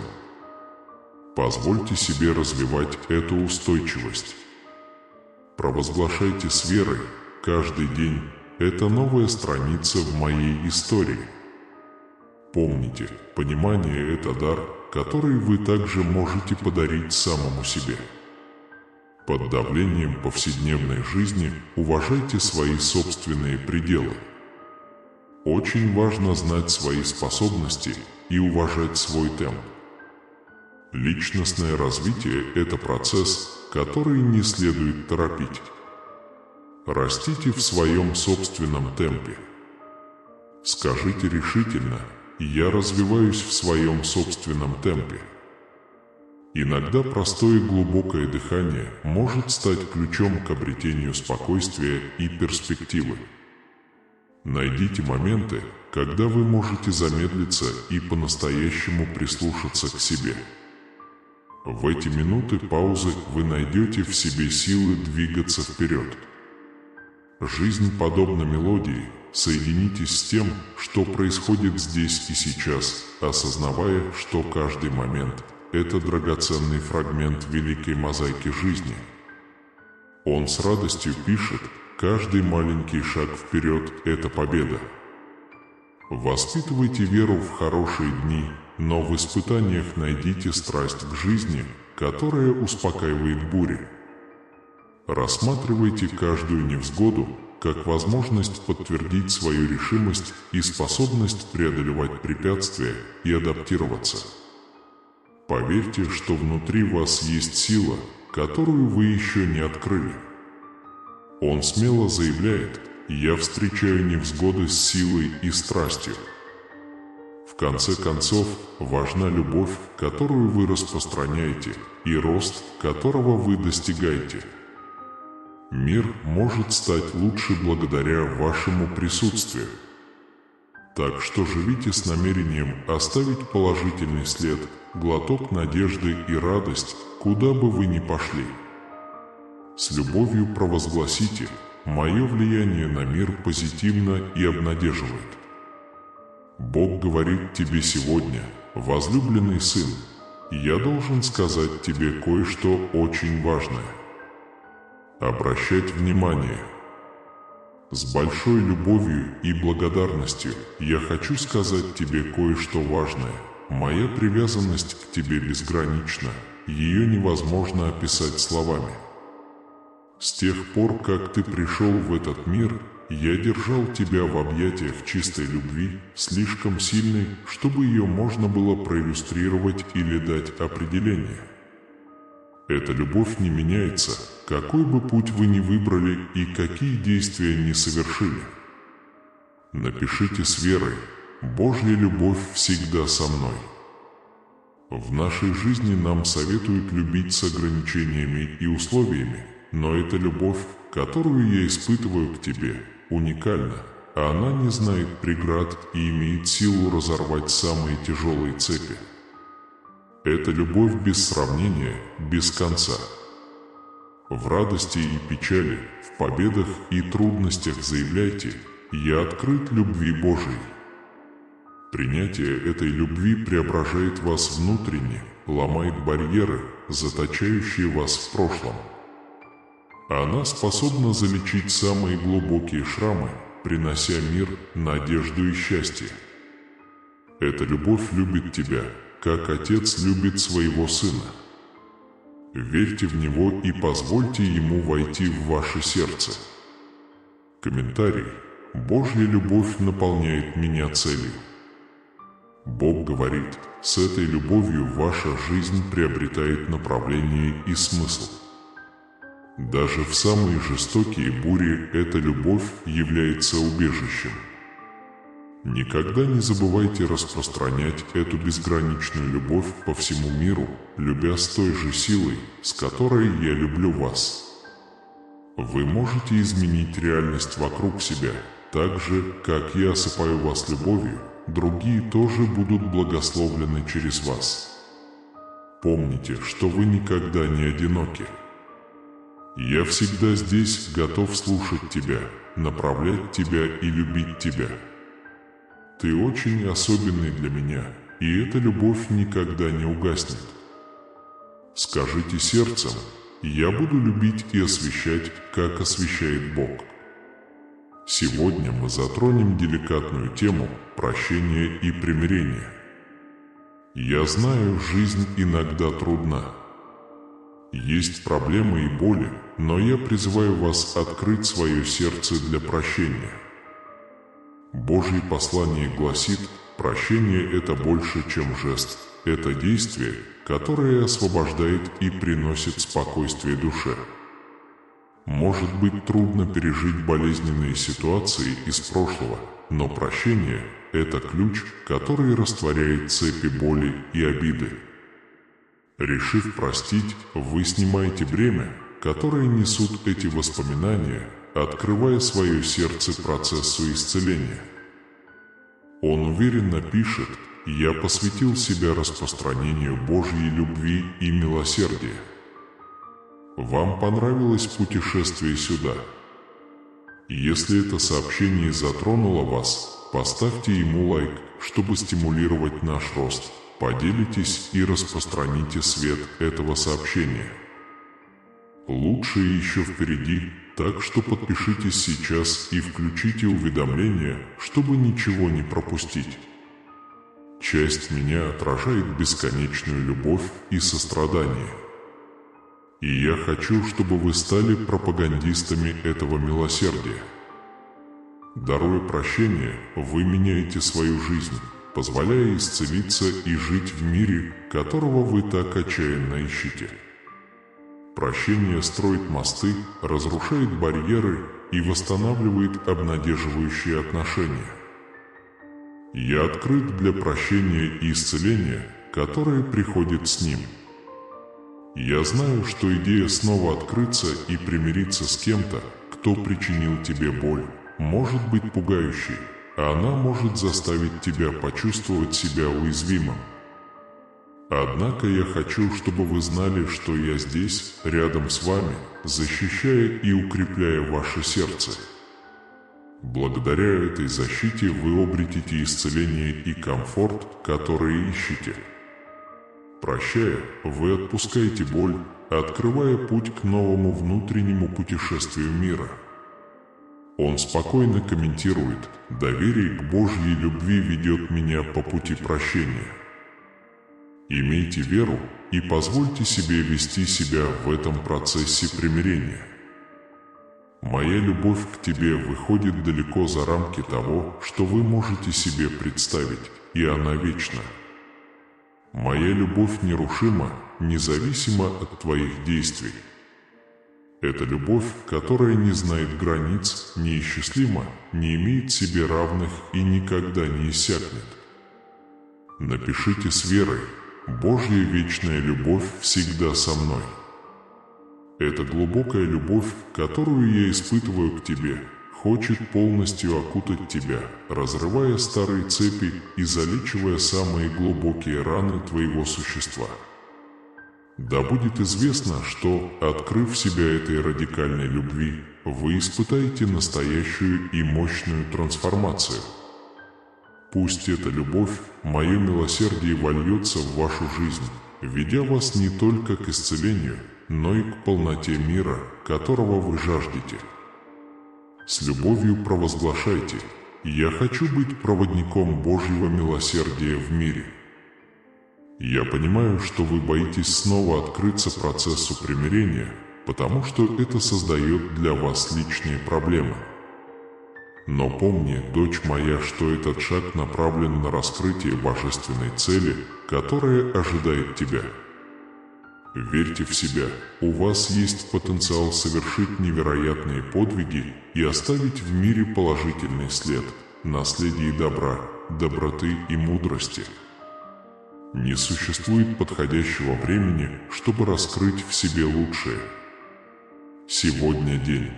Позвольте себе развивать эту устойчивость. Провозглашайте с верой: каждый день – это новая страница в моей истории. Помните, понимание – это дар, который вы также можете подарить самому себе. Под давлением повседневной жизни уважайте свои собственные пределы. Очень важно знать свои способности и уважать свой темп. Личностное развитие – это процесс, который не следует торопить. Растите в своем собственном темпе. Скажите решительно: «Я развиваюсь в своем собственном темпе». Иногда простое глубокое дыхание может стать ключом к обретению спокойствия и перспективы. Найдите моменты, когда вы можете замедлиться и по-настоящему прислушаться к себе. В эти минуты паузы вы найдете в себе силы двигаться вперед. Жизнь подобна мелодии. Соединитесь с тем, что происходит здесь и сейчас, осознавая, что каждый момент – это драгоценный фрагмент великой мозаики жизни. Он с радостью пишет: «Каждый маленький шаг вперед – это победа». Воспитывайте веру в хорошие дни, но в испытаниях найдите страсть к жизни, которая успокаивает бури. Рассматривайте каждую невзгоду как возможность подтвердить свою решимость и способность преодолевать препятствия и адаптироваться. Поверьте, что внутри вас есть сила, которую вы еще не открыли. Он смело заявляет: «Я встречаю невзгоды с силой и страстью». В конце концов, важна любовь, которую вы распространяете, и рост, которого вы достигаете. Мир может стать лучше благодаря вашему присутствию. Так что живите с намерением оставить положительный след, глоток надежды и радость, куда бы вы ни пошли. С любовью провозгласите: «Мое влияние на мир позитивно и обнадеживает». Бог говорит тебе сегодня: «Возлюбленный сын, я должен сказать тебе кое-что очень важное». Обращать внимание. С большой любовью и благодарностью я хочу сказать тебе кое-что важное. Моя привязанность к тебе безгранична, ее невозможно описать словами. С тех пор, как ты пришел в этот мир, я держал тебя в объятиях чистой любви, слишком сильной, чтобы ее можно было проиллюстрировать или дать определение. Эта любовь не меняется, какой бы путь вы ни выбрали и какие действия ни совершили. Напишите с верой: Божья любовь всегда со мной. В нашей жизни нам советуют любить с ограничениями и условиями, но эта любовь, которую я испытываю к тебе, уникальна. Она не знает преград и имеет силу разорвать самые тяжелые цепи. Это любовь без сравнения, без конца. В радости и печали, в победах и трудностях заявляйте: «Я открыт любви Божией». Принятие этой любви преображает вас внутренне, ломает барьеры, заточающие вас в прошлом. Она способна залечить самые глубокие шрамы, принося мир, надежду и счастье. Эта любовь любит тебя, как отец любит своего сына. Верьте в него и позвольте ему войти в ваше сердце. Комментарий. Божья любовь наполняет меня целью. Бог говорит: с этой любовью ваша жизнь приобретает направление и смысл. Даже в самые жестокие бури эта любовь является убежищем. Никогда не забывайте распространять эту безграничную любовь по всему миру, любя с той же силой, с которой я люблю вас. Вы можете изменить реальность вокруг себя, так же, как я осыпаю вас любовью, другие тоже будут благословлены через вас. Помните, что вы никогда не одиноки. Я всегда здесь, готов слушать тебя, направлять тебя и любить тебя. Ты очень особенный для меня, и эта любовь никогда не угаснет. Скажите сердцем: я буду любить и освящать, как освящает Бог. Сегодня мы затронем деликатную тему прощения и примирения. Я знаю, жизнь иногда трудна. Есть проблемы и боли, но я призываю вас открыть свое сердце для прощения. Божье послание гласит: прощение – это больше, чем жест. Это действие, которое освобождает и приносит спокойствие душе. Может быть трудно пережить болезненные ситуации из прошлого, но прощение – это ключ, который растворяет цепи боли и обиды. Решив простить, вы снимаете бремя, которое несут эти воспоминания, открывая свое сердце процессу исцеления. Он уверенно пишет: «Я посвятил себя распространению Божьей любви и милосердия». Вам понравилось путешествие сюда? Если это сообщение затронуло вас, поставьте ему лайк, чтобы стимулировать наш рост. Поделитесь и распространите свет этого сообщения. Лучшее еще впереди, так что подпишитесь сейчас и включите уведомления, чтобы ничего не пропустить. Часть меня отражает бесконечную любовь и сострадание. И я хочу, чтобы вы стали пропагандистами этого милосердия. Даруя прощение, вы меняете свою жизнь, позволяя исцелиться и жить в мире, которого вы так отчаянно ищете. Прощение строит мосты, разрушает барьеры и восстанавливает обнадеживающие отношения. Я открыт для прощения и исцеления, которое приходит с ним. Я знаю, что идея снова открыться и примириться с кем-то, кто причинил тебе боль, может быть пугающей, а она может заставить тебя почувствовать себя уязвимым. Однако я хочу, чтобы вы знали, что я здесь, рядом с вами, защищая и укрепляя ваше сердце. Благодаря этой защите вы обретете исцеление и комфорт, которые ищете. Прощая, вы отпускаете боль, открывая путь к новому внутреннему путешествию мира. Он спокойно комментирует: «Доверие к Божьей любви ведет меня по пути прощения». Имейте веру и позвольте себе вести себя в этом процессе примирения. Моя любовь к тебе выходит далеко за рамки того, что вы можете себе представить, и она вечна. Моя любовь нерушима, независимо от твоих действий. Это любовь, которая не знает границ, неисчислима, не имеет себе равных и никогда не иссякнет. Напишите с верой: «Божья вечная любовь всегда со мной». Эта глубокая любовь, которую я испытываю к тебе, хочет полностью окутать тебя, разрывая старые цепи и залечивая самые глубокие раны твоего существа. Да будет известно, что, открыв себя этой радикальной любви, вы испытаете настоящую и мощную трансформацию. Пусть эта любовь, мое милосердие, вольется в вашу жизнь, ведя вас не только к исцелению, но и к полноте мира, которого вы жаждете. С любовью провозглашайте: «Я хочу быть проводником Божьего милосердия в мире». Я понимаю, что вы боитесь снова открыться процессу примирения, потому что это создает для вас личные проблемы. Но помни, дочь моя, что этот шаг направлен на раскрытие божественной цели, которая ожидает тебя. Верьте в себя, у вас есть потенциал совершить невероятные подвиги и оставить в мире положительный след, наследие добра, доброты и мудрости. Не существует подходящего времени, чтобы раскрыть в себе лучшее. Сегодня день.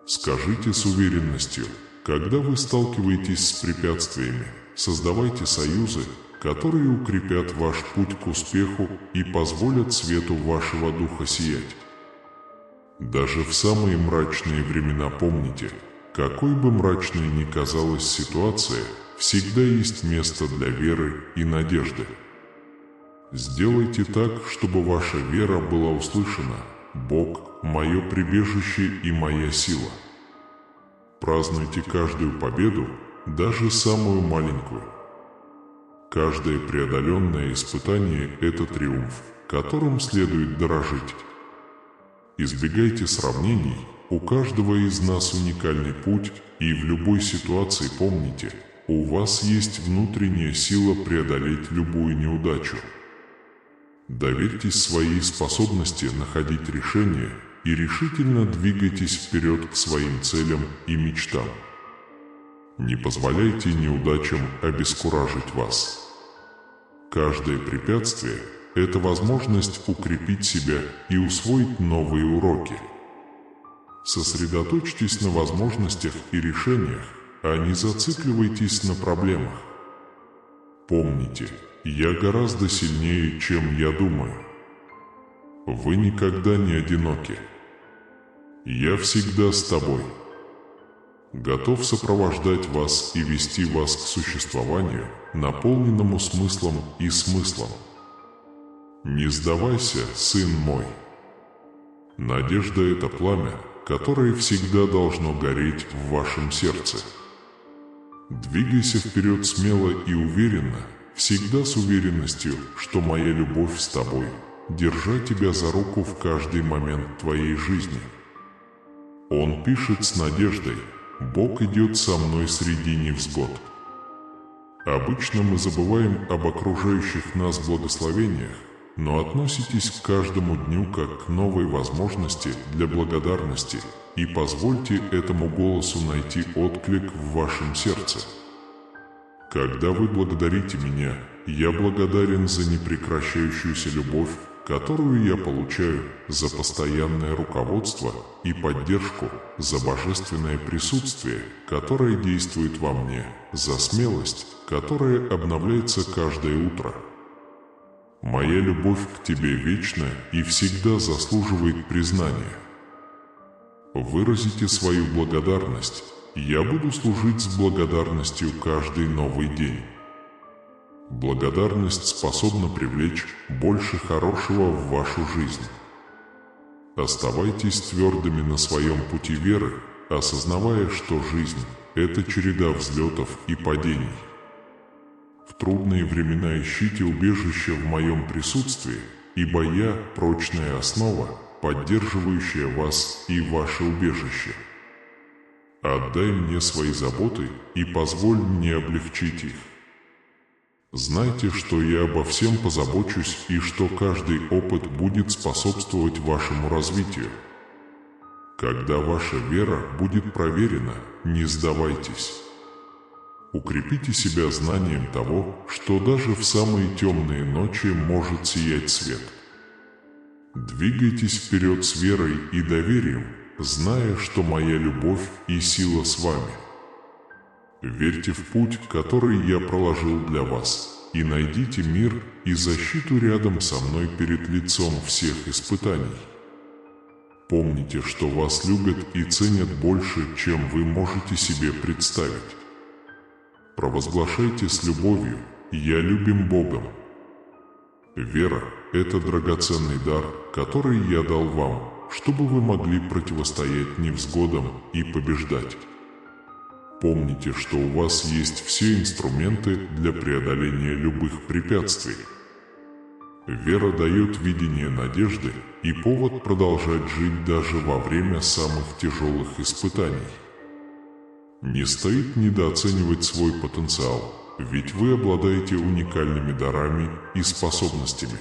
Скажите с уверенностью: когда вы сталкиваетесь с препятствиями, создавайте союзы, которые укрепят ваш путь к успеху и позволят свету вашего духа сиять. Даже в самые мрачные времена помните, какой бы мрачной ни казалась ситуация, всегда есть место для веры и надежды. Сделайте так, чтобы ваша вера была услышана. Бог – мое прибежище и моя сила. Празднуйте каждую победу, даже самую маленькую. Каждое преодоленное испытание – это триумф, которым следует дорожить. Избегайте сравнений, у каждого из нас уникальный путь, и в любой ситуации помните, у вас есть внутренняя сила преодолеть любую неудачу. Доверьтесь своей способности находить решения и решительно двигайтесь вперед к своим целям и мечтам. Не позволяйте неудачам обескуражить вас. Каждое препятствие – это возможность укрепить себя и усвоить новые уроки. Сосредоточьтесь на возможностях и решениях, а не зацикливайтесь на проблемах. Помните, я гораздо сильнее, чем я думаю. Вы никогда не одиноки. Я всегда с тобой. Готов сопровождать вас и вести вас к существованию, наполненному смыслом и смыслом. Не сдавайся, сын мой. Надежда – это пламя, которое всегда должно гореть в вашем сердце. Двигайся вперед смело и уверенно, всегда с уверенностью, что моя любовь с тобой, держа тебя за руку в каждый момент твоей жизни. Он пишет с надеждой: «Бог идет со мной среди невзгод». Обычно мы забываем об окружающих нас благословениях, но относитесь к каждому дню как к новой возможности для благодарности и позвольте этому голосу найти отклик в вашем сердце. Когда вы благодарите меня, я благодарен за непрекращающуюся любовь, которую я получаю, за постоянное руководство и поддержку, за божественное присутствие, которое действует во мне, за смелость, которая обновляется каждое утро. Моя любовь к тебе вечна и всегда заслуживает признания. Выразите свою благодарность, я буду служить с благодарностью каждый новый день. Благодарность способна привлечь больше хорошего в вашу жизнь. Оставайтесь твердыми на своем пути веры, осознавая, что жизнь – это череда взлетов и падений. В трудные времена ищите убежище в моем присутствии, ибо я – прочная основа, поддерживающая вас и ваше убежище. Отдай мне свои заботы и позволь мне облегчить их. Знайте, что я обо всем позабочусь и что каждый опыт будет способствовать вашему развитию. Когда ваша вера будет проверена, не сдавайтесь. Укрепите себя знанием того, что даже в самые темные ночи может сиять свет. Двигайтесь вперед с верой и доверием, зная, что моя любовь и сила с вами. Верьте в путь, который я проложил для вас, и найдите мир и защиту рядом со мной перед лицом всех испытаний. Помните, что вас любят и ценят больше, чем вы можете себе представить. Провозглашайте с любовью: «Я любим Богом». Вера – это драгоценный дар, который я дал вам, чтобы вы могли противостоять невзгодам и побеждать. Помните, что у вас есть все инструменты для преодоления любых препятствий. Вера дает видение надежды и повод продолжать жить даже во время самых тяжелых испытаний. Не стоит недооценивать свой потенциал, ведь вы обладаете уникальными дарами и способностями.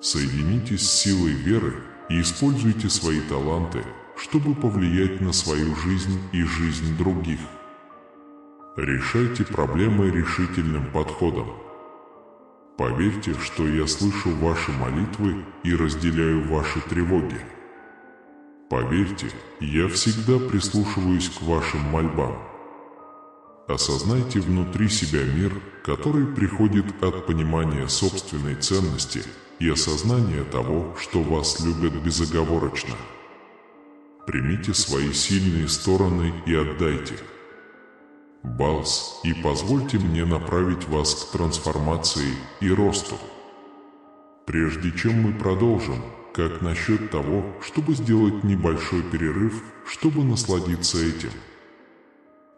Соединитесь с силой веры и используйте свои таланты, чтобы повлиять на свою жизнь и жизнь других. Решайте проблемы решительным подходом. Поверьте, что я слышу ваши молитвы и разделяю ваши тревоги. Поверьте, я всегда прислушиваюсь к вашим мольбам. Осознайте внутри себя мир, который приходит от понимания собственной ценности и осознания того, что вас любят безоговорочно. Примите свои сильные стороны и отдайте. Балс, и позвольте мне направить вас к трансформации и росту. Прежде чем мы продолжим, как насчет того, чтобы сделать небольшой перерыв, чтобы насладиться этим?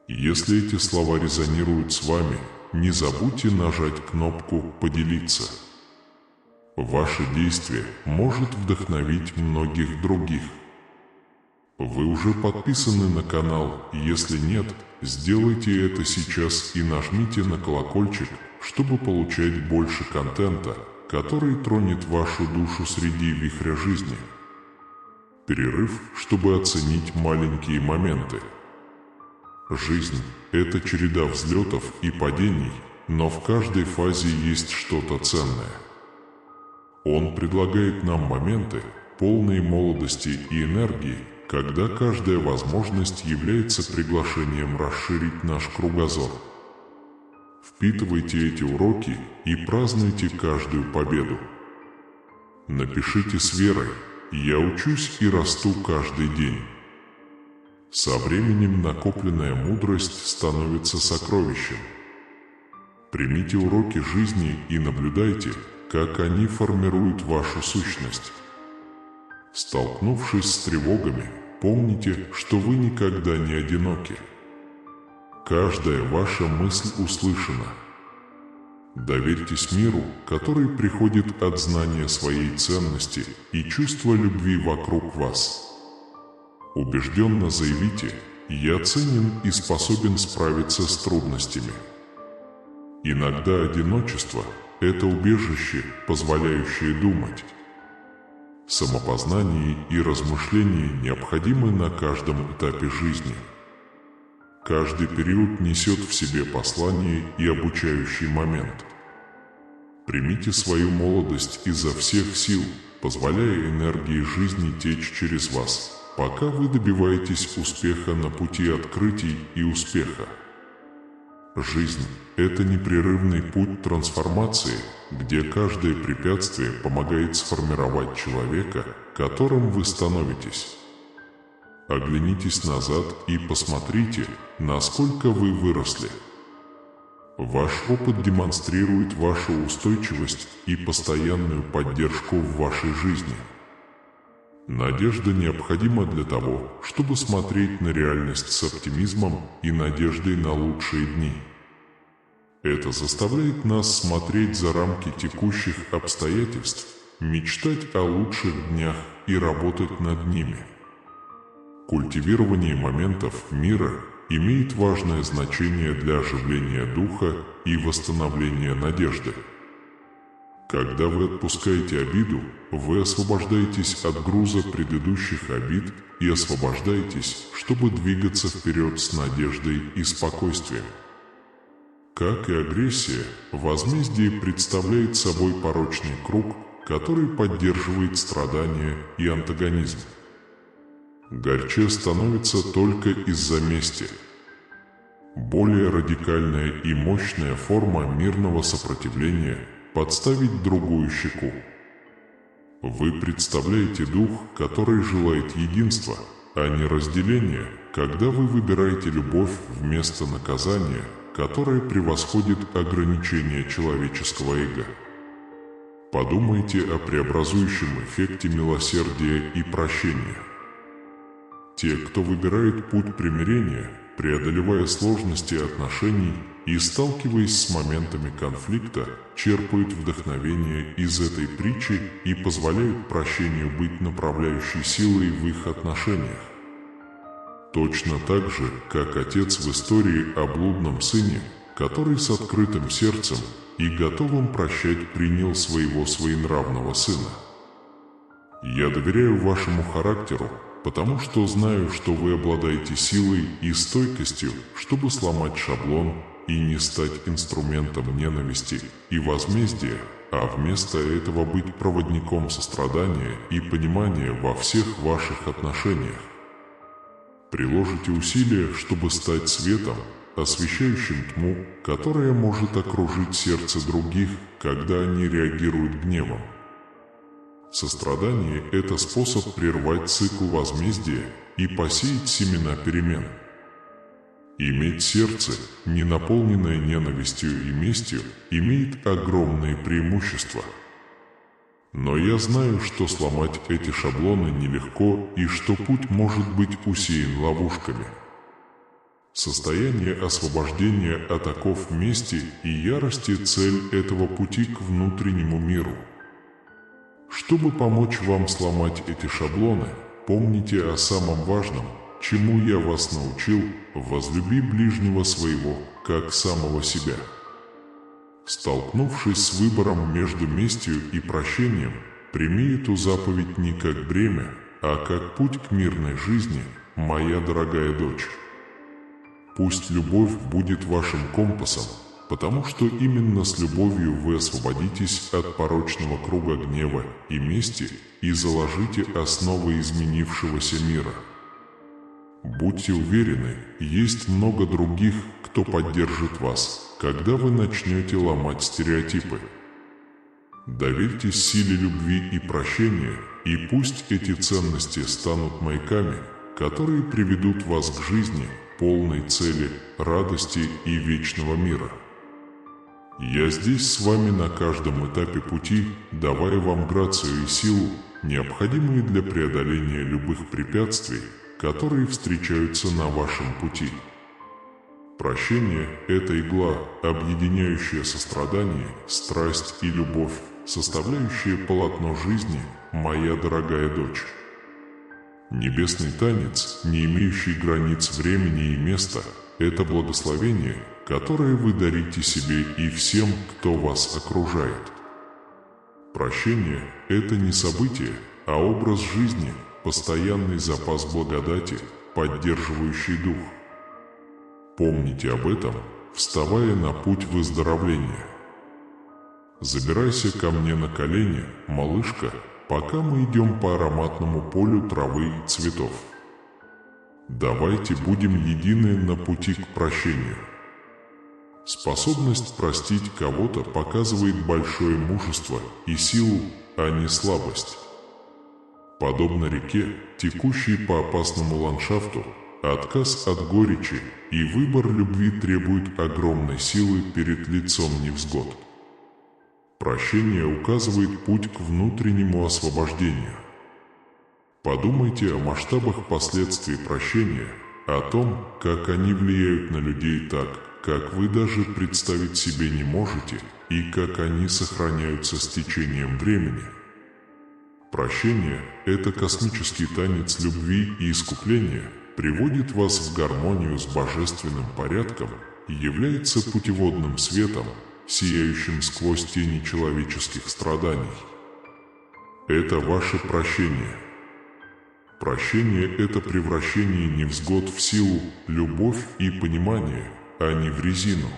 Если эти слова резонируют с вами, не забудьте нажать кнопку «Поделиться». Ваше действие может вдохновить многих других. Вы уже подписаны на канал? Если нет, сделайте это сейчас и нажмите на колокольчик, чтобы получать больше контента, который тронет вашу душу среди вихря жизни. Перерыв, чтобы оценить маленькие моменты. Жизнь – это череда взлетов и падений, но в каждой фазе есть что-то ценное. Он предлагает нам моменты, полные молодости и энергии, когда каждая возможность является приглашением расширить наш кругозор. Впитывайте эти уроки и празднуйте каждую победу. Напишите с верой: «Я учусь и расту каждый день». Со временем накопленная мудрость становится сокровищем. Примите уроки жизни и наблюдайте, как они формируют вашу сущность. Столкнувшись с тревогами, помните, что вы никогда не одиноки. Каждая ваша мысль услышана. Доверьтесь миру, который приходит от знания своей ценности и чувства любви вокруг вас. Убежденно заявите: «Я ценен и способен справиться с трудностями». Иногда одиночество – это убежище, позволяющее думать. Самопознание и размышление необходимы на каждом этапе жизни. Каждый период несет в себе послание и обучающий момент. Примите свою молодость изо всех сил, позволяя энергии жизни течь через вас, пока вы добиваетесь успеха на пути открытий и успеха. Жизнь – это непрерывный путь трансформации, где каждое препятствие помогает сформировать человека, которым вы становитесь. Оглянитесь назад и посмотрите, насколько вы выросли. Ваш опыт демонстрирует вашу устойчивость и постоянную поддержку в вашей жизни. Надежда необходима для того, чтобы смотреть на реальность с оптимизмом и надеждой на лучшие дни. Это заставляет нас смотреть за рамки текущих обстоятельств, мечтать о лучших днях и работать над ними. Культивирование моментов мира имеет важное значение для оживления духа и восстановления надежды. Когда вы отпускаете обиду, вы освобождаетесь от груза предыдущих обид и освобождаетесь, чтобы двигаться вперед с надеждой и спокойствием. Как и агрессия, возмездие представляет собой порочный круг, который поддерживает страдания и антагонизм. Горче становится только из-за мести. Более радикальная и мощная форма мирного сопротивления – подставить другую щеку. Вы представляете дух, который желает единства, а не разделения, когда вы выбираете любовь вместо наказания, которое превосходит ограничение человеческого эго. Подумайте о преобразующем эффекте милосердия и прощения. Те, кто выбирает путь примирения, преодолевая сложности отношений и сталкиваясь с моментами конфликта, черпают вдохновение из этой притчи и позволяют прощению быть направляющей силой в их отношениях. Точно так же, как отец в истории о блудном сыне, который с открытым сердцем и готовым прощать принял своего своенравного сына. Я доверяю вашему характеру, потому что знаю, что вы обладаете силой и стойкостью, чтобы сломать шаблон и не стать инструментом ненависти и возмездия, а вместо этого быть проводником сострадания и понимания во всех ваших отношениях. Приложите усилия, чтобы стать светом, освещающим тьму, которая может окружить сердце других, когда они реагируют гневом. Сострадание – это способ прервать цикл возмездия и посеять семена перемен. Иметь сердце, не наполненное ненавистью и местью, имеет огромные преимущества. Но я знаю, что сломать эти шаблоны нелегко и что путь может быть усеян ловушками. Состояние освобождения от оков мести и ярости – цель этого пути к внутреннему миру. Чтобы помочь вам сломать эти шаблоны, помните о самом важном, чему я вас научил: возлюби ближнего своего, как самого себя. Столкнувшись с выбором между местью и прощением, прими эту заповедь не как бремя, а как путь к мирной жизни, моя дорогая дочь. Пусть любовь будет вашим компасом, потому что именно с любовью вы освободитесь от порочного круга гнева и мести и заложите основы изменившегося мира. Будьте уверены, есть много других, кто поддержит вас, когда вы начнете ломать стереотипы. Доверьтесь силе любви и прощения, и пусть эти ценности станут маяками, которые приведут вас к жизни, полной цели, радости и вечного мира. Я здесь с вами на каждом этапе пути, давая вам грацию и силу, необходимые для преодоления любых препятствий, которые встречаются на вашем пути. Прощение – это игла, объединяющая сострадание, страсть и любовь, составляющая полотно жизни, моя дорогая дочь. Небесный танец, не имеющий границ времени и места – это благословение, которое вы дарите себе и всем, кто вас окружает. Прощение – это не событие, а образ жизни, постоянный запас благодати, поддерживающий дух. Помните об этом, вставая на путь выздоровления. Забирайся ко мне на колени, малышка, пока мы идем по ароматному полю травы и цветов. Давайте будем едины на пути к прощению. Способность простить кого-то показывает большое мужество и силу, а не слабость. Подобно реке, текущей по опасному ландшафту, отказ от горечи и выбор любви требуют огромной силы перед лицом невзгод. Прощение указывает путь к внутреннему освобождению. Подумайте о масштабах последствий прощения, о том, как они влияют на людей так, как вы даже представить себе не можете, и как они сохраняются с течением времени. Прощение – это космический танец любви и искупления, приводит вас в гармонию с божественным порядком и является путеводным светом, сияющим сквозь тени человеческих страданий. Это ваше прощение. Прощение – это превращение невзгод в силу, любовь и понимание, а не в резину.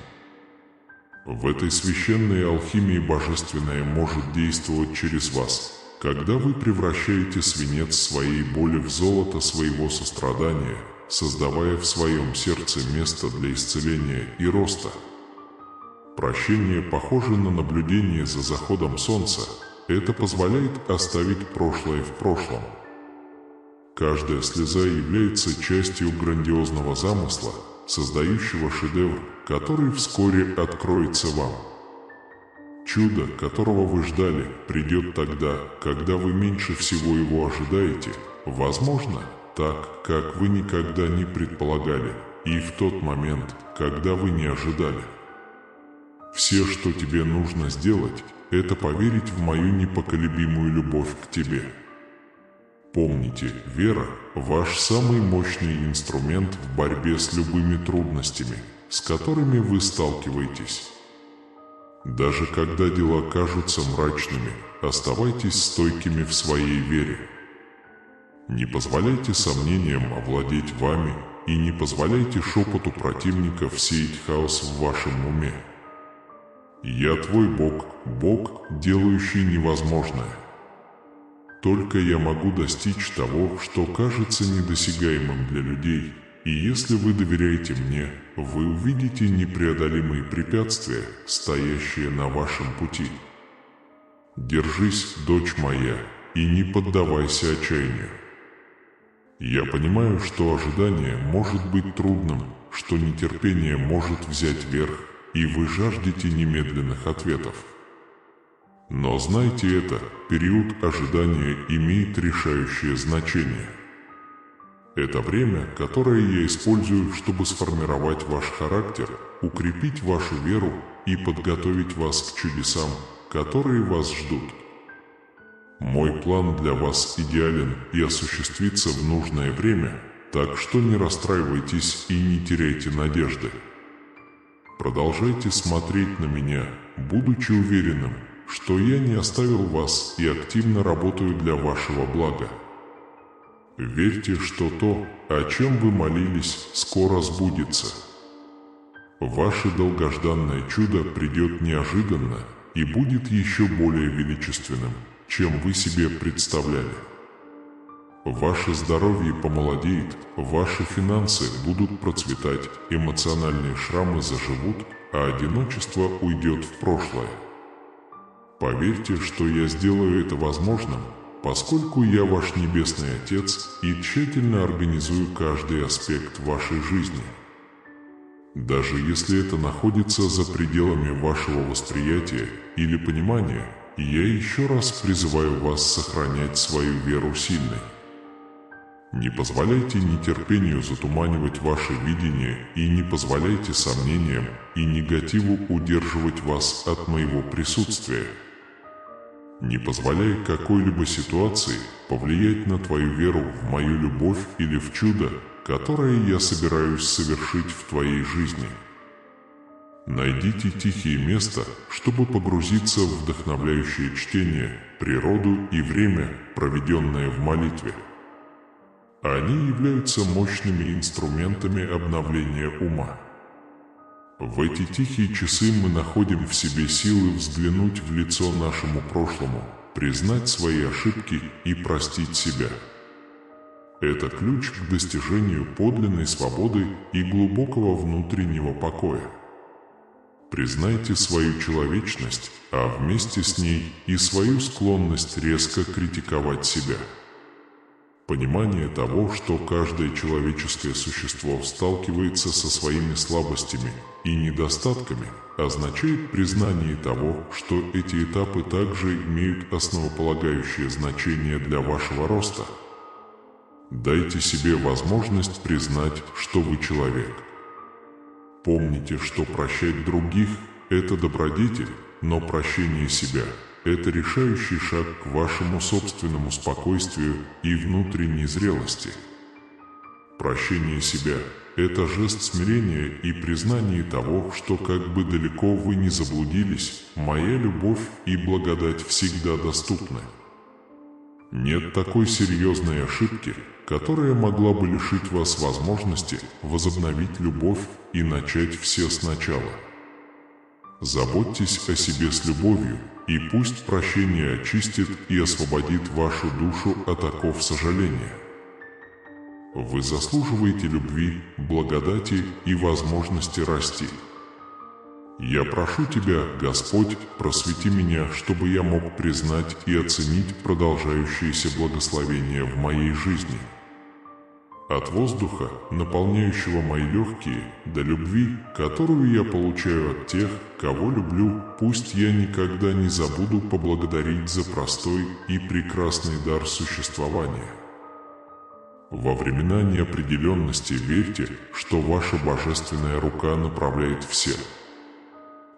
В этой священной алхимии божественное может действовать через вас, когда вы превращаете свинец своей боли в золото своего сострадания, создавая в своем сердце место для исцеления и роста. Прощение похоже на наблюдение за заходом солнца. Это позволяет оставить прошлое в прошлом. Каждая слеза является частью грандиозного замысла, создающего шедевр, который вскоре откроется вам. Чудо, которого вы ждали, придет тогда, когда вы меньше всего его ожидаете, возможно, так, как вы никогда не предполагали, и в тот момент, когда вы не ожидали. Все, что тебе нужно сделать, это поверить в мою непоколебимую любовь к тебе. Помните, вера – ваш самый мощный инструмент в борьбе с любыми трудностями, с которыми вы сталкиваетесь. Даже когда дела кажутся мрачными, оставайтесь стойкими в своей вере. Не позволяйте сомнениям овладеть вами и не позволяйте шепоту противников сеять хаос в вашем уме. Я твой Бог, Бог, делающий невозможное. Только я могу достичь того, что кажется недосягаемым для людей, и если вы доверяете мне, вы увидите непреодолимые препятствия, стоящие на вашем пути. Держись, дочь моя, и не поддавайся отчаянию. Я понимаю, что ожидание может быть трудным, что нетерпение может взять верх, и вы жаждете немедленных ответов. Но знайте это, период ожидания имеет решающее значение. Это время, которое я использую, чтобы сформировать ваш характер, укрепить вашу веру и подготовить вас к чудесам, которые вас ждут. Мой план для вас идеален и осуществится в нужное время, так что не расстраивайтесь и не теряйте надежды. Продолжайте смотреть на меня, будучи уверенным, что я не оставил вас и активно работаю для вашего блага. Верьте, что то, о чем вы молились, скоро сбудется. Ваше долгожданное чудо придет неожиданно и будет еще более величественным, чем вы себе представляли. Ваше здоровье помолодеет, ваши финансы будут процветать, эмоциональные шрамы заживут, а одиночество уйдет в прошлое. Поверьте, что я сделаю это возможным, поскольку я ваш Небесный Отец и тщательно организую каждый аспект вашей жизни. Даже если это находится за пределами вашего восприятия или понимания, я еще раз призываю вас сохранять свою веру сильной. Не позволяйте нетерпению затуманивать ваше видение и не позволяйте сомнениям и негативу удерживать вас от моего присутствия. Не позволяй какой-либо ситуации повлиять на твою веру в мою любовь или в чудо, которое я собираюсь совершить в твоей жизни. Найдите тихие места, чтобы погрузиться в вдохновляющее чтение, природу и время, проведенное в молитве. Они являются мощными инструментами обновления ума. В эти тихие часы мы находим в себе силы взглянуть в лицо нашему прошлому, признать свои ошибки и простить себя. Это ключ к достижению подлинной свободы и глубокого внутреннего покоя. Признайте свою человечность, а вместе с ней и свою склонность резко критиковать себя. Понимание того, что каждое человеческое существо сталкивается со своими слабостями и недостатками, означает признание того, что эти этапы также имеют основополагающее значение для вашего роста. Дайте себе возможность признать, что вы человек. Помните, что прощать других – это добродетель, но прощение себя – это решающий шаг к вашему собственному спокойствию и внутренней зрелости. Прощение себя – это жест смирения и признание того, что как бы далеко вы ни заблудились, моя любовь и благодать всегда доступны. Нет такой серьезной ошибки, которая могла бы лишить вас возможности возобновить любовь и начать все сначала. Заботьтесь о себе с любовью, и пусть прощение очистит и освободит вашу душу от оков сожаления. Вы заслуживаете любви, благодати и возможности расти. Я прошу Тебя, Господь, просвети меня, чтобы я мог признать и оценить продолжающееся благословение в моей жизни. От воздуха, наполняющего мои легкие, до любви, которую я получаю от тех, кого люблю, пусть я никогда не забуду поблагодарить за простой и прекрасный дар существования. Во времена неопределенности верьте, что ваша божественная рука направляет все.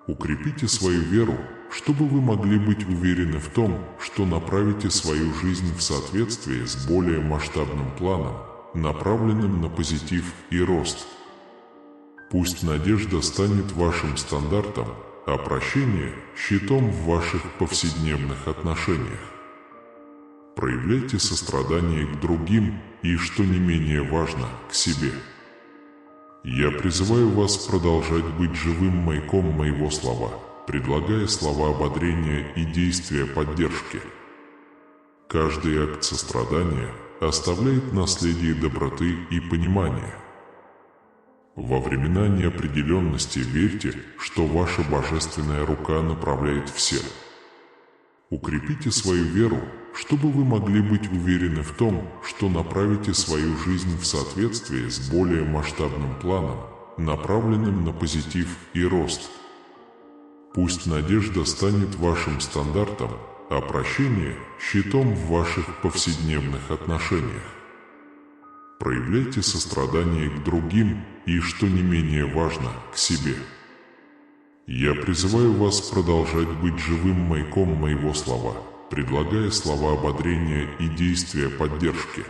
Укрепите свою веру, чтобы вы могли быть уверены в том, что направите свою жизнь в соответствии с более масштабным планом, направленным на позитив и рост. Пусть надежда станет вашим стандартом, а прощение – щитом в ваших повседневных отношениях. Проявляйте сострадание к другим и, что не менее важно, к себе. Я призываю вас продолжать быть живым маяком моего слова, предлагая слова ободрения и действия поддержки. Каждый акт сострадания оставляет наследие доброты и понимания. Во времена неопределенности верьте, что ваша божественная рука направляет все. Укрепите свою веру, чтобы вы могли быть уверены в том, что направите свою жизнь в соответствии с более масштабным планом, направленным на позитив и рост. Пусть надежда станет вашим стандартом, а прощение – щитом в ваших повседневных отношениях. Проявляйте сострадание к другим и, что не менее важно, к себе. Я призываю вас продолжать быть живым маяком моего слова, предлагая слова ободрения и действия поддержки.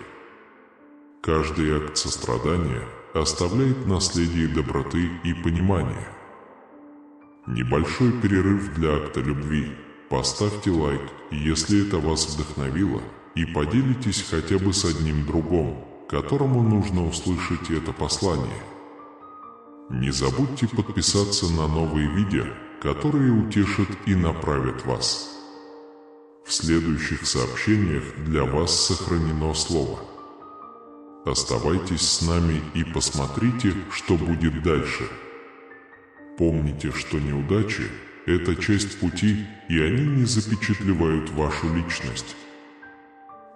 Каждый акт сострадания оставляет наследие доброты и понимания. Небольшой перерыв для акта любви. Поставьте лайк, если это вас вдохновило, и поделитесь хотя бы с одним другом, которому нужно услышать это послание. Не забудьте подписаться на новые видео, которые утешат и направят вас. В следующих сообщениях для вас сохранено слово. Оставайтесь с нами и посмотрите, что будет дальше. Помните, что неудачи – это часть пути, и они не запечатлевают вашу личность.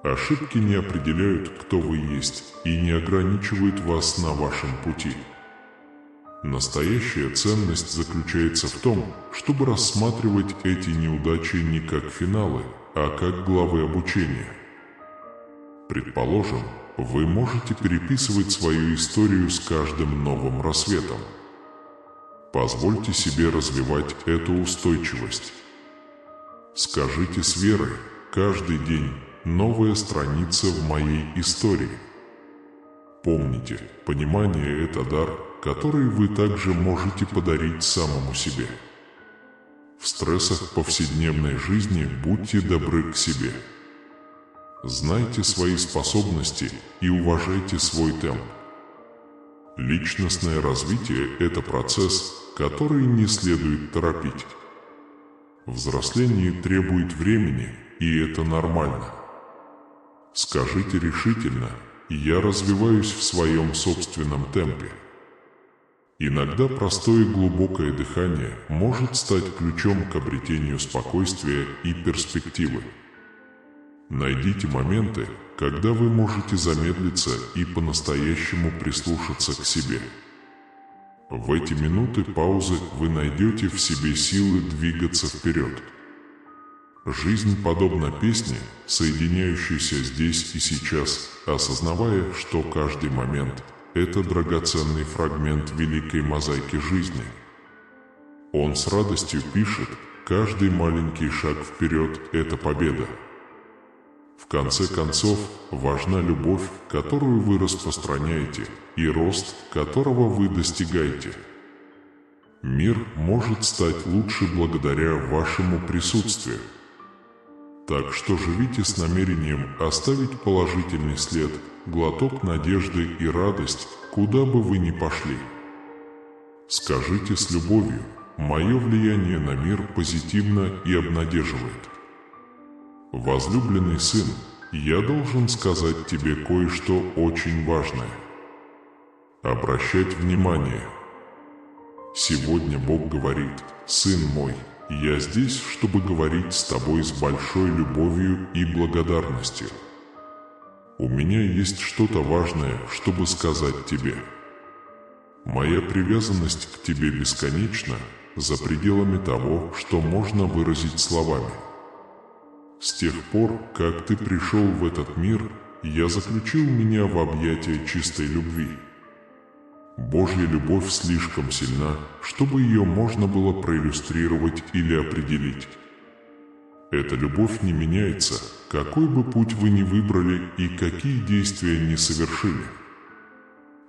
Ошибки не определяют, кто вы есть, и не ограничивают вас на вашем пути. Настоящая ценность заключается в том, чтобы рассматривать эти неудачи не как финалы, а как главы обучения. Предположим, вы можете переписывать свою историю с каждым новым рассветом. Позвольте себе развивать эту устойчивость. Скажите с верой: каждый день новая страница в моей истории. Помните, понимание – это дар, который вы также можете подарить самому себе. В стрессах повседневной жизни будьте добры к себе. Знайте свои способности и уважайте свой темп. Личностное развитие – это процесс, который не следует торопить. Взросление требует времени, и это нормально. Скажите решительно: «Я развиваюсь в своем собственном темпе». Иногда простое глубокое дыхание может стать ключом к обретению спокойствия и перспективы. Найдите моменты, когда вы можете замедлиться и по-настоящему прислушаться к себе. В эти минуты паузы вы найдете в себе силы двигаться вперед. Жизнь подобна песне, соединяющейся здесь и сейчас, осознавая, что каждый момент – это драгоценный фрагмент великой мозаики жизни. Он с радостью пишет: каждый маленький шаг вперед – это победа. В конце концов, важна любовь, которую вы распространяете, и рост, которого вы достигаете. Мир может стать лучше благодаря вашему присутствию. Так что живите с намерением оставить положительный след, глоток надежды и радость, куда бы вы ни пошли. Скажите с любовью: «Мое влияние на мир позитивно и обнадеживает». Возлюбленный сын, я должен сказать тебе кое-что очень важное. Обращать внимание. Сегодня Бог говорит: «Сын мой, я здесь, чтобы говорить с тобой с большой любовью и благодарностью. У меня есть что-то важное, чтобы сказать тебе. Моя привязанность к тебе бесконечна, за пределами того, что можно выразить словами. С тех пор, как ты пришел в этот мир, я заключил меня в объятия чистой любви. Божья любовь слишком сильна, чтобы ее можно было проиллюстрировать или определить. Эта любовь не меняется, какой бы путь вы ни выбрали и какие действия ни совершили.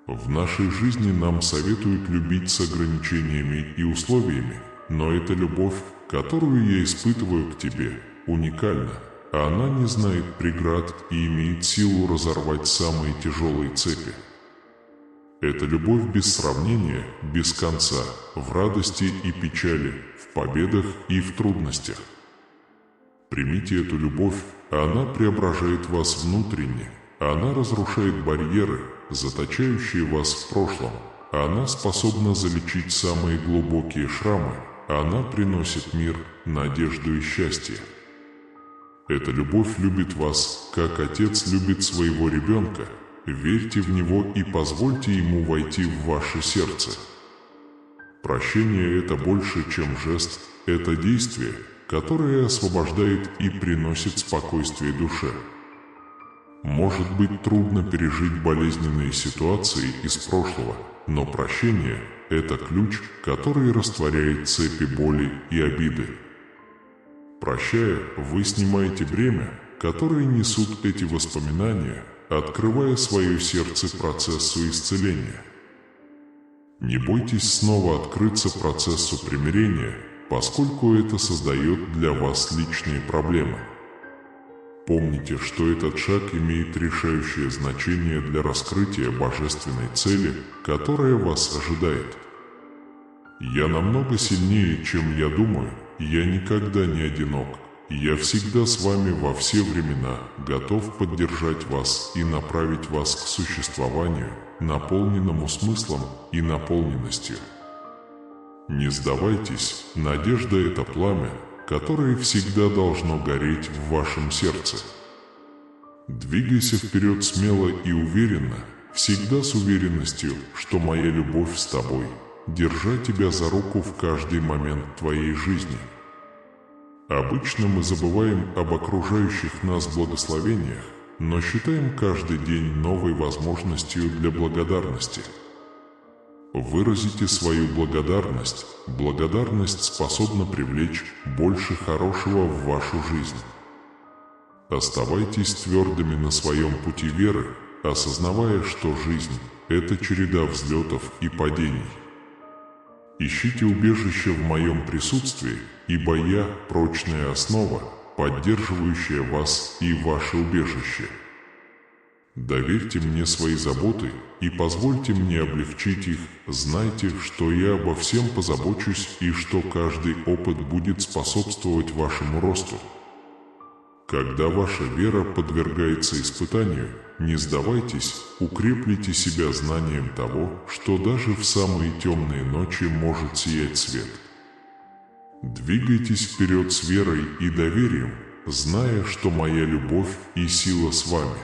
В нашей жизни нам советуют любить с ограничениями и условиями, но эта любовь, которую я испытываю к тебе, уникальна. Она не знает преград и имеет силу разорвать самые тяжелые цепи. Это любовь без сравнения, без конца, в радости и печали, в победах и в трудностях. Примите эту любовь, она преображает вас внутренне, она разрушает барьеры, заточающие вас в прошлом, она способна залечить самые глубокие шрамы, она приносит мир, надежду и счастье. Эта любовь любит вас, как отец любит своего ребенка. Верьте в него и позвольте ему войти в ваше сердце. Прощение – это больше, чем жест, это действие, которое освобождает и приносит спокойствие душе. Может быть трудно пережить болезненные ситуации из прошлого, но прощение – это ключ, который растворяет цепи боли и обиды. Прощая, вы снимаете бремя, которое несут эти воспоминания, открывая свое сердце процессу исцеления. Не бойтесь снова открыться процессу примирения, поскольку это создает для вас личные проблемы. Помните, что этот шаг имеет решающее значение для раскрытия божественной цели, которая вас ожидает. Я намного сильнее, чем я думаю, я никогда не одинок. Я всегда с вами во все времена, готов поддержать вас и направить вас к существованию, наполненному смыслом и наполненностью. Не сдавайтесь, надежда – это пламя, которое всегда должно гореть в вашем сердце. Двигайся вперед смело и уверенно, всегда с уверенностью, что моя любовь с тобой, держа тебя за руку в каждый момент твоей жизни. Обычно мы забываем об окружающих нас благословениях, но считаем каждый день новой возможностью для благодарности. Выразите свою благодарность. Благодарность способна привлечь больше хорошего в вашу жизнь. Оставайтесь твердыми на своем пути веры, осознавая, что жизнь – это череда взлетов и падений. Ищите убежище в моем присутствии, ибо я – прочная основа, поддерживающая вас и ваше убежище. Доверьте мне свои заботы и позвольте мне облегчить их. Знайте, что я обо всем позабочусь и что каждый опыт будет способствовать вашему росту. Когда ваша вера подвергается испытанию, не сдавайтесь, укреплите себя знанием того, что даже в самые темные ночи может сиять свет. Двигайтесь вперед с верой и доверием, зная, что моя любовь и сила с вами.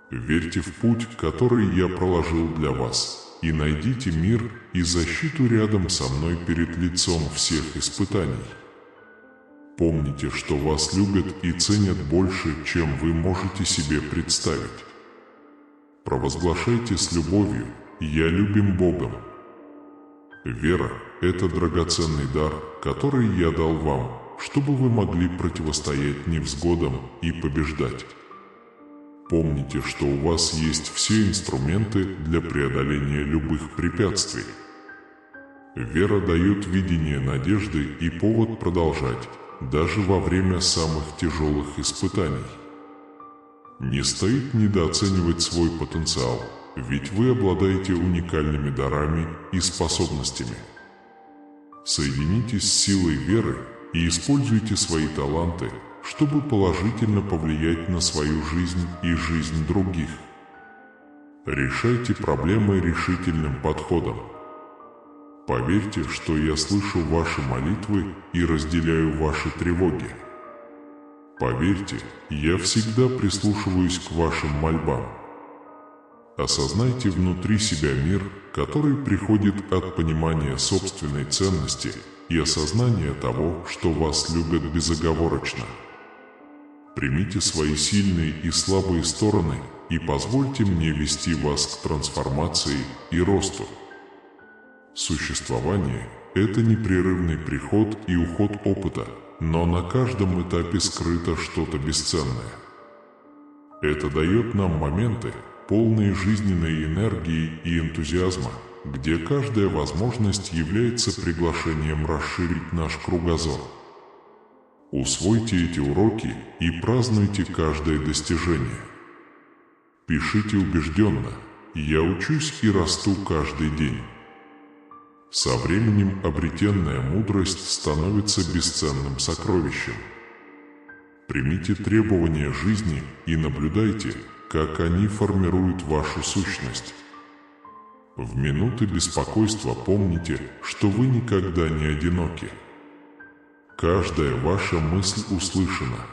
Верьте в путь, который я проложил для вас, и найдите мир и защиту рядом со мной перед лицом всех испытаний. Помните, что вас любят и ценят больше, чем вы можете себе представить. Провозглашайте с любовью: «Я любим Богом». Вера – это драгоценный дар, который я дал вам, чтобы вы могли противостоять невзгодам и побеждать. Помните, что у вас есть все инструменты для преодоления любых препятствий. Вера дает видение надежды и повод продолжать, даже во время самых тяжелых испытаний. Не стоит недооценивать свой потенциал, ведь вы обладаете уникальными дарами и способностями. Соединитесь с силой веры и используйте свои таланты, чтобы положительно повлиять на свою жизнь и жизнь других. Решайте проблемы решительным подходом. Поверьте, что я слышу ваши молитвы и разделяю ваши тревоги. Поверьте, я всегда прислушиваюсь к вашим мольбам. Осознайте внутри себя мир, который приходит от понимания собственной ценности и осознания того, что вас любят безоговорочно. Примите свои сильные и слабые стороны и позвольте мне вести вас к трансформации и росту. Существование – это непрерывный приход и уход опыта, но на каждом этапе скрыто что-то бесценное. Это дает нам моменты, полные жизненной энергии и энтузиазма, где каждая возможность является приглашением расширить наш кругозор. Усвойте эти уроки и празднуйте каждое достижение. Пишите убежденно: «Я учусь и расту каждый день». Со временем обретенная мудрость становится бесценным сокровищем. Примите требования жизни и наблюдайте, как они формируют вашу сущность. В минуты беспокойства помните, что вы никогда не одиноки. Каждая ваша мысль услышана.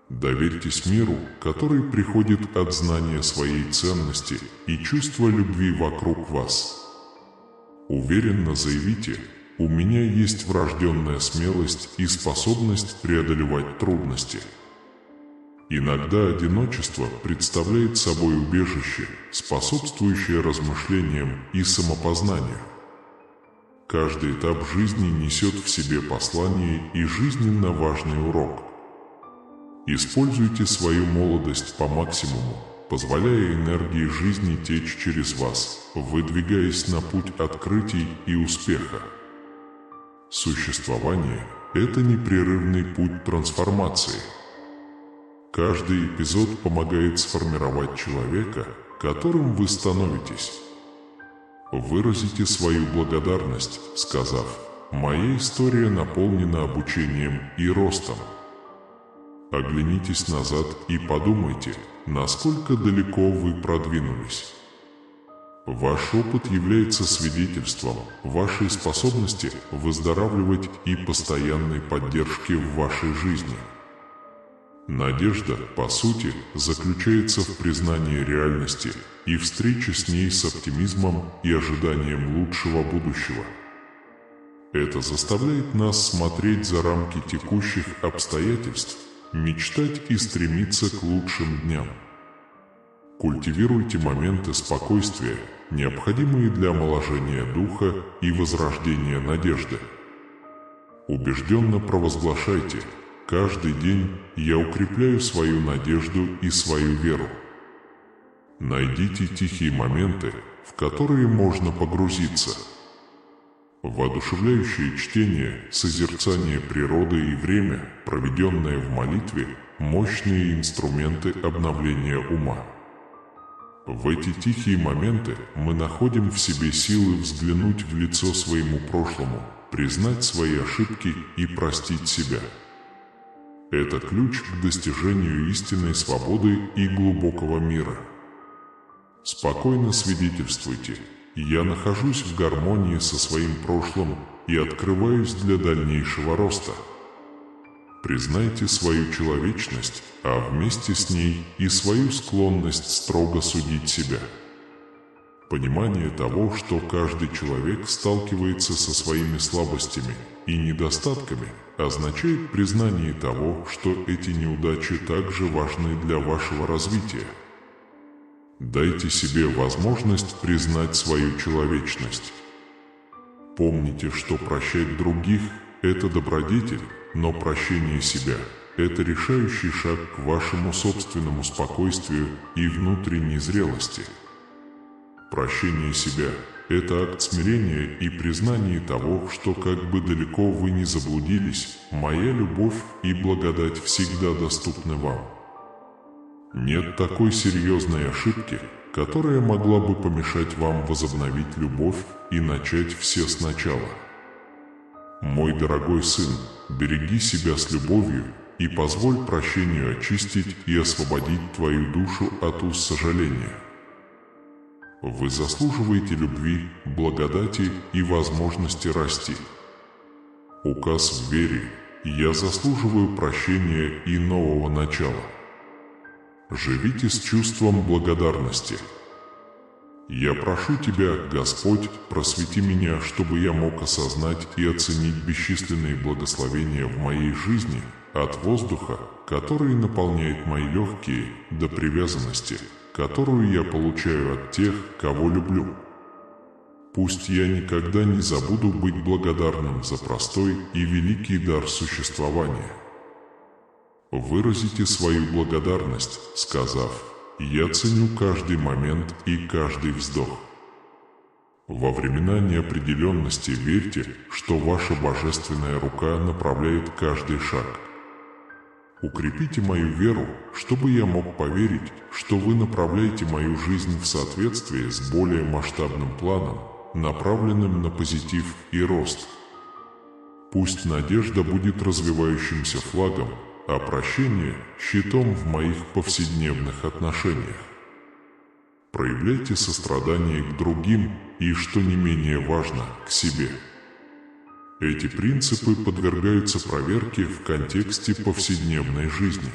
Доверьтесь миру, который приходит от знания своей ценности и чувства любви вокруг вас. Уверенно заявите: «У меня есть врожденная смелость и способность преодолевать трудности». Иногда одиночество представляет собой убежище, способствующее размышлениям и самопознанию. Каждый этап жизни несет в себе послание и жизненно важный урок. Используйте свою молодость по максимуму, позволяя энергии жизни течь через вас, выдвигаясь на путь открытий и успеха. Существование – это непрерывный путь трансформации. Каждый эпизод помогает сформировать человека, которым вы становитесь. Выразите свою благодарность, сказав: «Моя история наполнена обучением и ростом». Оглянитесь назад и подумайте, насколько далеко вы продвинулись. Ваш опыт является свидетельством вашей способности выздоравливать и постоянной поддержки в вашей жизни. Надежда, по сути, заключается в признании реальности и встрече с ней с оптимизмом и ожиданием лучшего будущего. Это заставляет нас смотреть за рамки текущих обстоятельств, мечтать и стремиться к лучшим дням. Культивируйте моменты спокойствия, необходимые для омоложения духа и возрождения надежды. Убежденно провозглашайте: «Каждый день я укрепляю свою надежду и свою веру». Найдите тихие моменты, в которые можно погрузиться. Воодушевляющее чтение, созерцание природы и время, проведенное в молитве, мощные инструменты обновления ума. В эти тихие моменты мы находим в себе силы взглянуть в лицо своему прошлому, признать свои ошибки и простить себя. Это ключ к достижению истинной свободы и глубокого мира. Спокойно свидетельствуйте: «Я нахожусь в гармонии со своим прошлым и открываюсь для дальнейшего роста». Признайте свою человечность, а вместе с ней и свою склонность строго судить себя. Понимание того, что каждый человек сталкивается со своими слабостями и недостатками, означает признание того, что эти неудачи также важны для вашего развития. Дайте себе возможность признать свою человечность. Помните, что прощать других – это добродетель, но прощение себя – это решающий шаг к вашему собственному спокойствию и внутренней зрелости. Прощение себя – это акт смирения и признание того, что как бы далеко вы ни заблудились, моя любовь и благодать всегда доступны вам. Нет такой серьезной ошибки, которая могла бы помешать вам возобновить любовь и начать все сначала. Мой дорогой сын, береги себя с любовью и позволь прощению очистить и освободить твою душу от уз сожаления. Вы заслуживаете любви, благодати и возможности расти. Указ в вере: я заслуживаю прощения и нового начала. Живите с чувством благодарности. Я прошу Тебя, Господь, просвети меня, чтобы я мог осознать и оценить бесчисленные благословения в моей жизни, от воздуха, который наполняет мои легкие, до привязанности, которую я получаю от тех, кого люблю. Пусть я никогда не забуду быть благодарным за простой и великий дар существования. Выразите свою благодарность, сказав: «Я ценю каждый момент и каждый вздох». Во времена неопределенности верьте, что ваша божественная рука направляет каждый шаг. Укрепите мою веру, чтобы я мог поверить, что вы направляете мою жизнь в соответствии с более масштабным планом, направленным на позитив и рост. Пусть надежда будет развивающимся флагом, а прощение – щитом в моих повседневных отношениях. Проявляйте сострадание к другим и, что не менее важно, к себе. Эти принципы подвергаются проверке в контексте повседневной жизни.